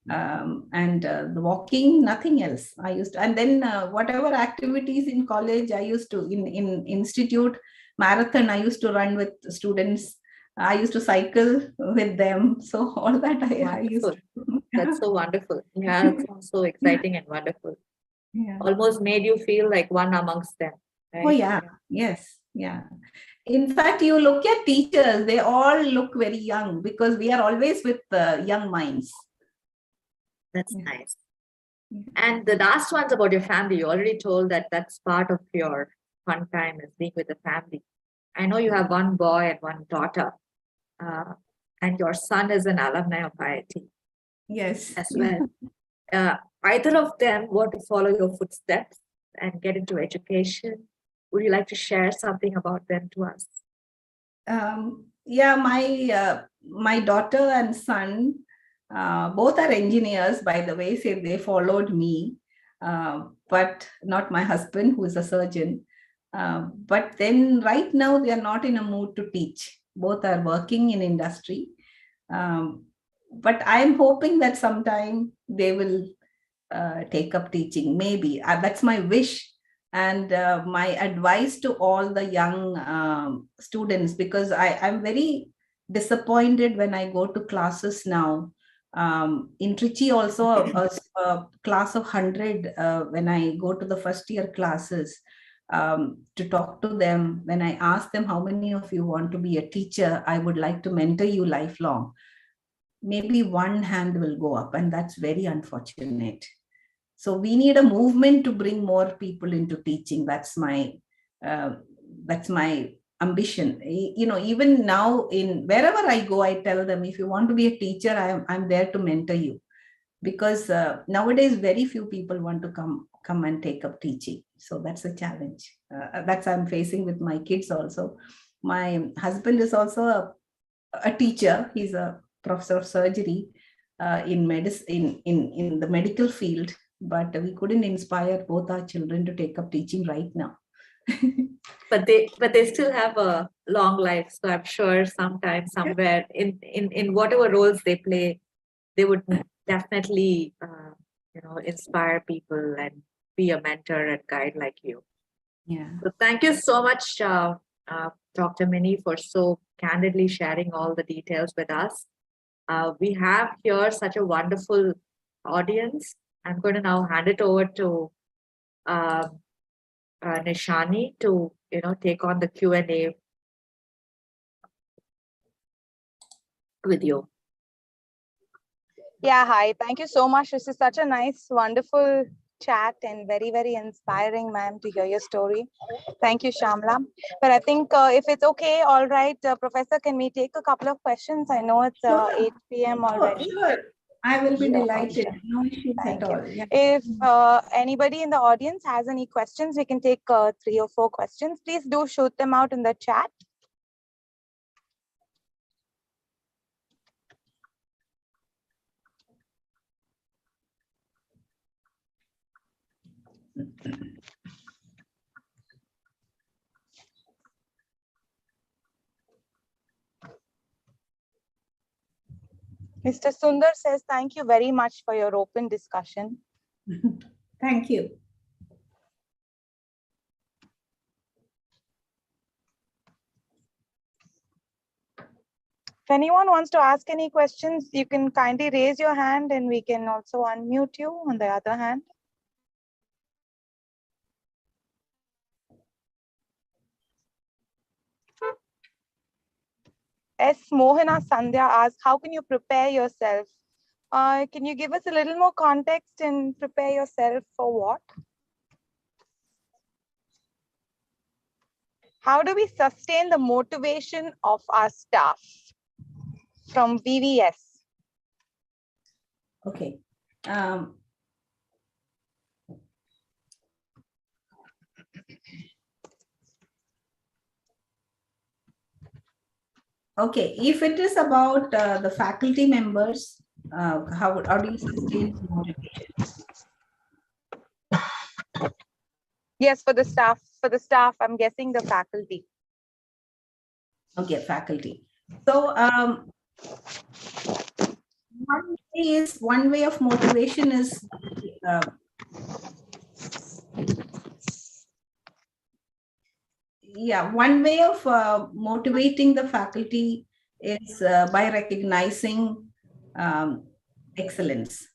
And the walking, nothing else. I used to, and then whatever activities in college, I used to, in institute, marathon, I used to run with students. I used to cycle with them. So all that I used to. That's so wonderful. Yeah, it sounds so exciting and wonderful. Yeah. Almost made you feel like one amongst them. Right? Oh, yeah. Yes. Yeah. In fact, you look at teachers, they all look very young because we are always with young minds. That's nice. And the last one's about your family. You already told that that's part of your fun time is being with the family. I know you have one boy and one daughter, and your son is an alumni of IIT. Yes. As well. Either of them want to follow your footsteps and get into education? Would you like to share something about them to us? Yeah, my daughter and son, both are engineers, by the way, so they followed me, but not my husband, who is a surgeon. But then right now, they are not in a mood to teach. Both are working in industry. But I'm hoping that sometime they will take up teaching. Maybe that's my wish, And my advice to all the young students, because I'm very disappointed when I go to classes now. In Trichy also, a class of 100, when I go to the first year classes, to talk to them, when I ask them, how many of you want to be a teacher? I would like to mentor you lifelong. Maybe one hand will go up, and that's very unfortunate. So we need a movement to bring more people into teaching. That's my ambition. Even now, in wherever I go, I tell them, if you want to be a teacher, I'm there to mentor you, because nowadays very few people want to come and take up teaching. So that's a challenge. That's I'm facing with my kids also. My husband is also a teacher. He's a professor of surgery in medicine, in the medical field, but we couldn't inspire both our children to take up teaching right now. But they still have a long life, so I'm sure sometime, somewhere, in whatever roles they play, they would definitely inspire people and be a mentor and guide like you. Yeah. So thank you so much, Dr. Mini, for so candidly sharing all the details with us. We have here such a wonderful audience. I'm going to now hand it over to Nishani to take on the Q&A with you. Yeah, hi. Thank you so much. This is such a nice, wonderful chat and very, very inspiring, ma'am, to hear your story. Thank you, Shyamala. But I think if it's okay, all right, Professor, can we take a couple of questions? I know it's 8 p.m. already. Sure. I will be delighted. No issues at all. Yeah. If anybody in the audience has any questions, we can take 3 or 4 questions. Please do shoot them out in the chat. Mr. Sundar says, thank you very much for your open discussion. Thank you. If anyone wants to ask any questions, you can kindly raise your hand and we can also unmute you on the other hand. S. Mohana Sandhya asks, how can you prepare yourself? Can you give us a little more context and prepare yourself for what? How do we sustain the motivation of our staff? From VVS. Okay. Okay, if it is about the faculty members, how do you sustain motivation? Yes, for the staff, I'm guessing the faculty. Okay, faculty. So one way of motivation is one way of motivating the faculty is by recognizing excellence.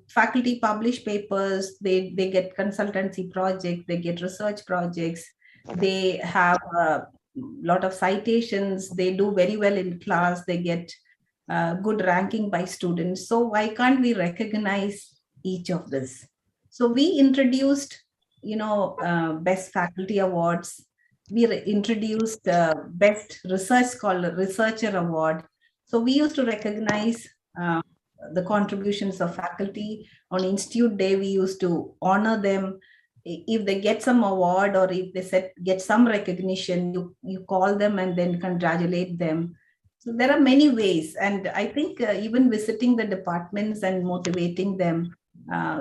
Faculty publish papers, they get consultancy projects, they get research projects, they have a lot of citations, they do very well in class, they get good ranking by students. So why can't we recognize each of this? So we introduced best faculty awards. We introduced best research scholar, researcher award. So we used to recognize the contributions of faculty. On Institute Day, we used to honor them. If they get some award or if they get some recognition, you call them and then congratulate them. So there are many ways. And I think even visiting the departments and motivating them,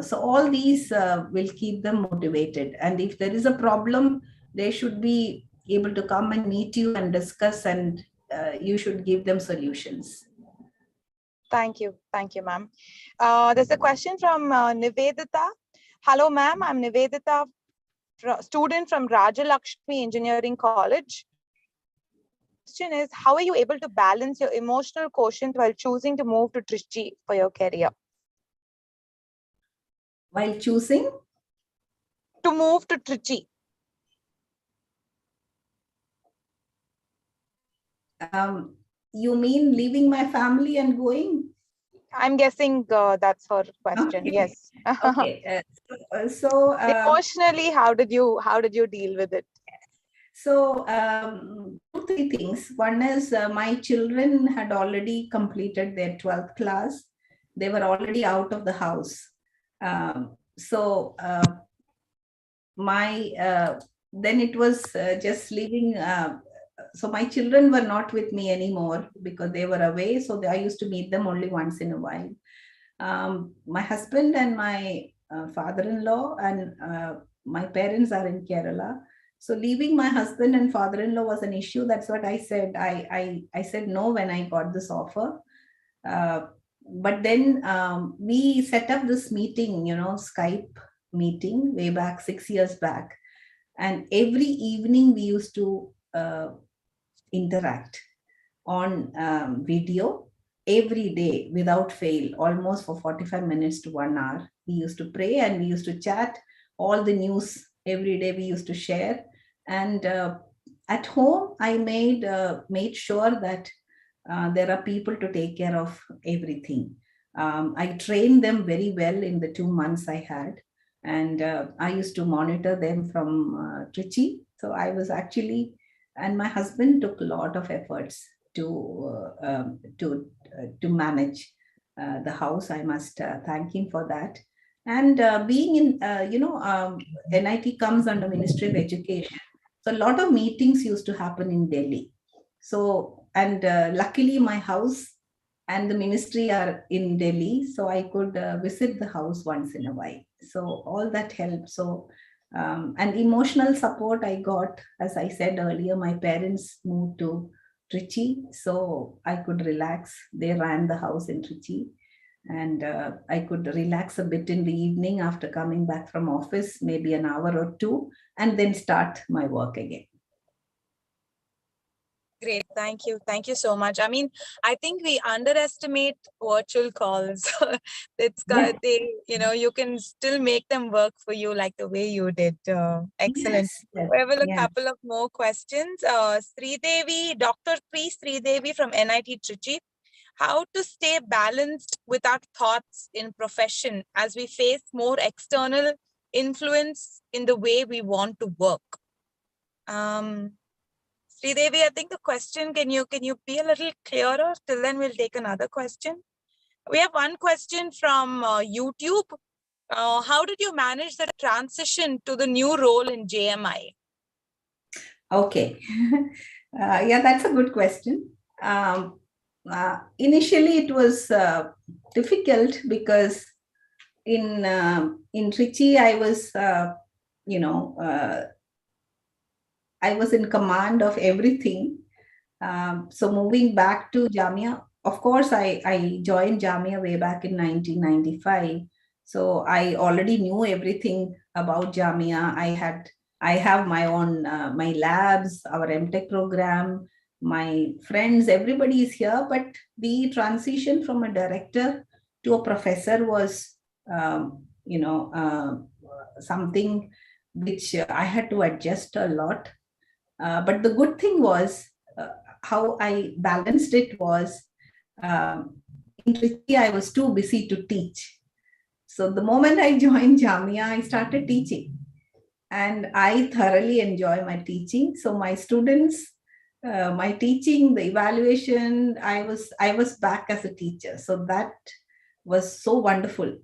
so all these will keep them motivated. And if there is a problem, they should be able to come and meet you and discuss, and you should give them solutions. Thank you, ma'am. There's a question from Nivedita. Hello, ma'am. I'm Nivedita, student from Rajalakshmi Engineering College. Question is, how are you able to balance your emotional quotient while choosing to move to Trichy for your career? While choosing? To move to Trichy. You mean leaving my family and going? I'm guessing that's her question. Okay. Yes. Okay. Emotionally, how did you deal with it? So, two, three things. One is my children had already completed their 12th class. They were already out of the house. Then it was just leaving. So my children were not with me anymore because they were away. So I used to meet them only once in a while. My husband and my father-in-law and my parents are in Kerala. So leaving my husband and father-in-law was an issue. That's what I said. I said no when I got this offer. But then we set up this meeting, Skype meeting way back 6 years back. And every evening we used to interact on video every day without fail, almost for 45 minutes to 1 hour. We used to pray and we used to chat. All the news every day we used to share. And at home, I made sure that there are people to take care of everything. I trained them very well in the 2 months I had. And I used to monitor them from Trichy. So I was actually, and my husband took a lot of efforts to manage the house. I must thank him for that. And being in, NIT comes under Ministry of Education. So a lot of meetings used to happen in Delhi. So, and luckily my house and the ministry are in Delhi, so I could visit the house once in a while. So all that helped. So, and emotional support I got, as I said earlier, my parents moved to Trichy, so I could relax. They ran the house in Trichy, and I could relax a bit in the evening after coming back from office, maybe an hour or two, and then start my work again. Great. Thank you. Thank you so much. I mean, I think we underestimate virtual calls. They, you can still make them work for you like the way you did. Excellent. Yes, We have a yes. couple of more questions. Sridevi, Dr. P. Sridevi from NIT Trichy. How to stay balanced with our thoughts in profession as we face more external influence in the way we want to work? Sridevi, I think the question, can you be a little clearer? Till then, we'll take another question. We have one question from YouTube. How did you manage the transition to the new role in JMI? Okay. Yeah, that's a good question. Initially, it was difficult because in Trichy, I was, I was in command of everything. So moving back to Jamia, of course, I joined Jamia way back in 1995. So I already knew everything about Jamia. I have my own, my labs, our MTech program, my friends, everybody is here. But the transition from a director to a professor was, something which I had to adjust a lot. But the good thing was how I balanced it was in Trichy, I was too busy to teach. So the moment I joined Jamia, I started teaching. And I thoroughly enjoy my teaching. So my students, my teaching, the evaluation, I was back as a teacher. So that was so wonderful.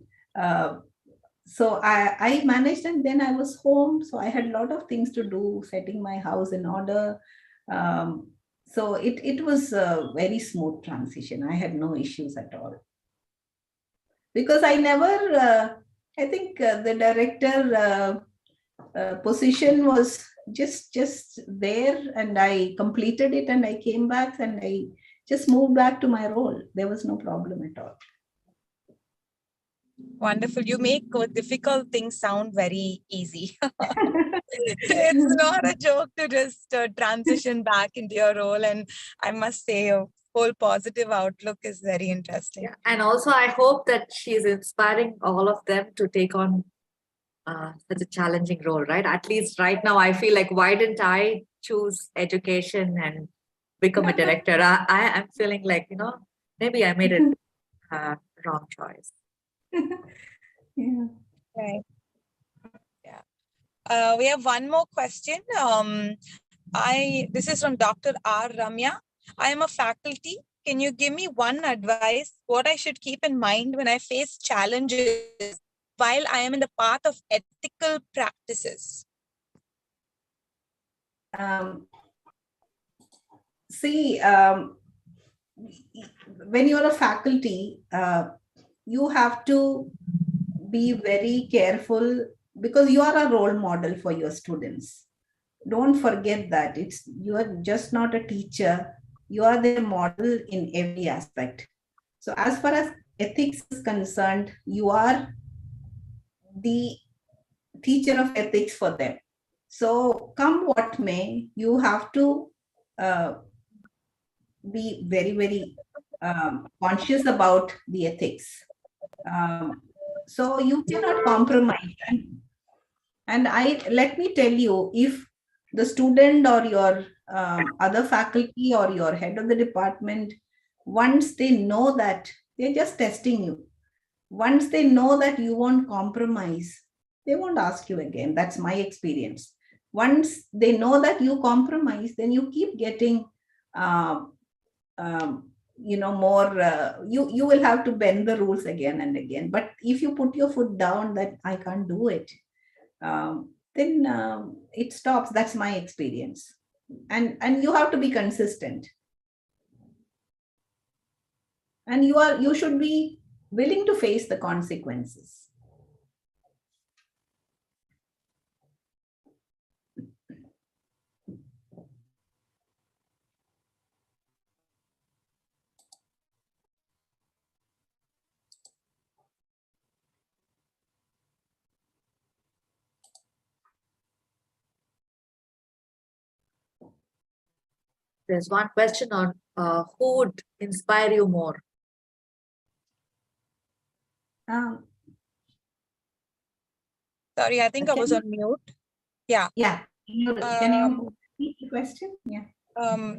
So I managed, and then I was home. So I had a lot of things to do, setting my house in order. So it was a very smooth transition. I had no issues at all. Because I never, I think the director position was just there, and I completed it, and I came back, and I just moved back to my role. There was no problem at all. Wonderful. You make difficult things sound very easy. It's not a joke to just transition back into your role. And I must say, your whole positive outlook is very interesting. Yeah. And also, I hope that she's inspiring all of them to take on such a challenging role, right? At least right now, I feel like, why didn't I choose education and become a director? I am feeling like, maybe I made a wrong choice. Yeah. Right. Yeah. We have one more question. This is from Dr. R. Ramya. I am a faculty. Can you give me one advice what I should keep in mind when I face challenges while I am in the path of ethical practices? See, when you're a faculty, you have to be very careful because you are a role model for your students. Don't forget that you are just not a teacher, you are their model in every aspect. So as far as ethics is concerned, you are the teacher of ethics for them. So come what may, you have to be very, very conscious about the ethics. So you cannot compromise. And let me tell you, if the student or your other faculty or your head of the department, once they know that they're just testing you, once they know that you won't compromise, they won't ask you again. That's my experience. Once they know that you compromise, then you keep getting more you will have to bend the rules again and again. But if you put your foot down that I can't do it, then it stops. That's my experience. And you have to be consistent, and you should be willing to face the consequences. There's one question on who would inspire you more? Sorry, I think I was on mute. Yeah. Yeah. Can you repeat the question? Yeah.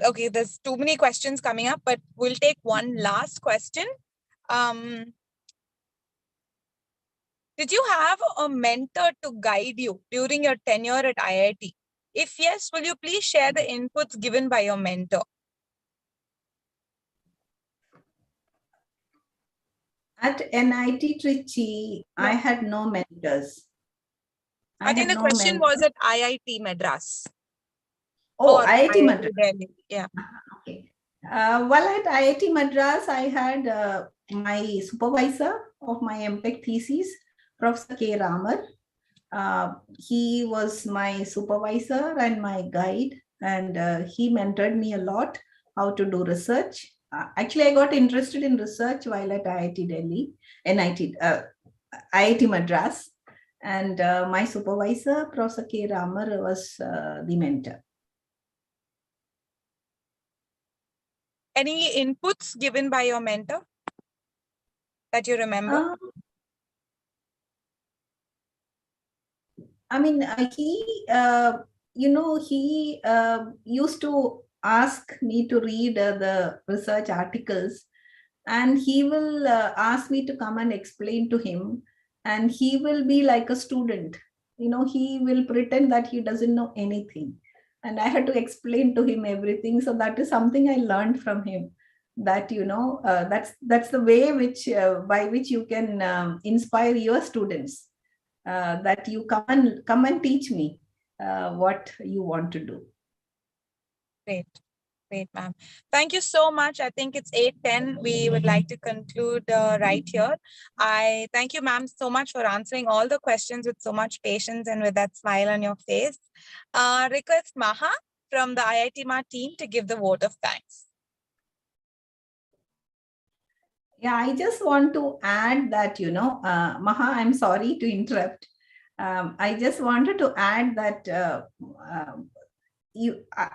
Okay, there's too many questions coming up, but we'll take one last question. Did you have a mentor to guide you during your tenure at IIT? If yes, will you please share the inputs given by your mentor? At NIT Trichy, I had no mentors. I think the question was at IIT Madras. Oh, or IIT Madras. Delhi. Yeah. Okay. Well, at IIT Madras, I had my supervisor of my MPhil thesis, Professor K. Ramar. He was my supervisor and my guide, and he mentored me a lot how to do research. Actually, I got interested in research while at IIT Delhi, IIT Madras, and my supervisor, Professor K. Ramar, was the mentor. Any inputs given by your mentor that you remember? I mean, he used to ask me to read the research articles, and he will ask me to come and explain to him, and he will be like a student. He will pretend that he doesn't know anything, and I had to explain to him everything. So that is something I learned from him, that that's the way by which you can inspire your students, that you come and teach me what you want to do. Great. Great, ma'am. Thank you so much. I think it's 8:10. We would like to conclude right here. I thank you, ma'am, so much for answering all the questions with so much patience and with that smile on your face. Request Maha from the IITMAA team to give the vote of thanks. Yeah, I just want to add that, Maha, I'm sorry to interrupt. I just wanted to add that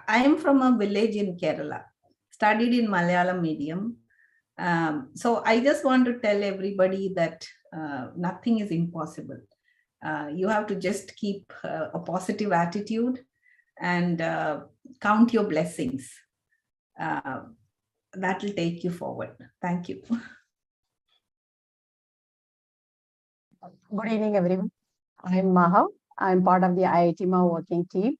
I am from a village in Kerala, studied in Malayalam medium. So I just want to tell everybody that nothing is impossible. You have to just keep a positive attitude and count your blessings. That will take you forward. Thank you. Good evening, everyone. I'm Maha. I'm part of the IITMAA working team.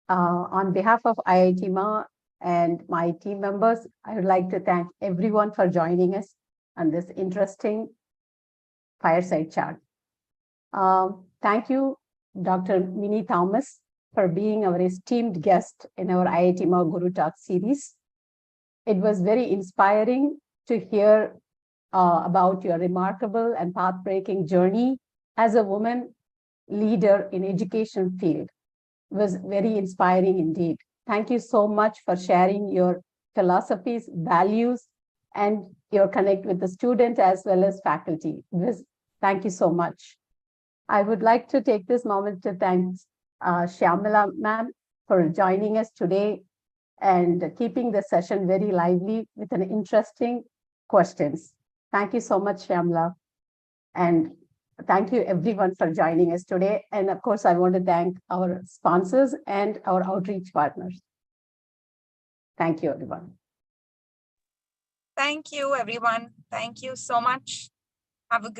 On behalf of IITMAA and my team members, I would like to thank everyone for joining us on this interesting fireside chat. Thank you, Dr. Minnie Thomas, for being our esteemed guest in our IITMAA Guru Talk series. It was very inspiring to hear about your remarkable and path-breaking journey as a woman leader in education field. It was very inspiring indeed. Thank you so much for sharing your philosophies, values, and your connect with the student as well as faculty. Thank you so much. I would like to take this moment to thank Shyamala ma'am for joining us today and keeping the session very lively with an interesting questions. Thank you so much, Shyamala. And thank you everyone for joining us today. And of course, I want to thank our sponsors and our outreach partners. Thank you, everyone. Thank you, everyone. Thank you so much. Have a great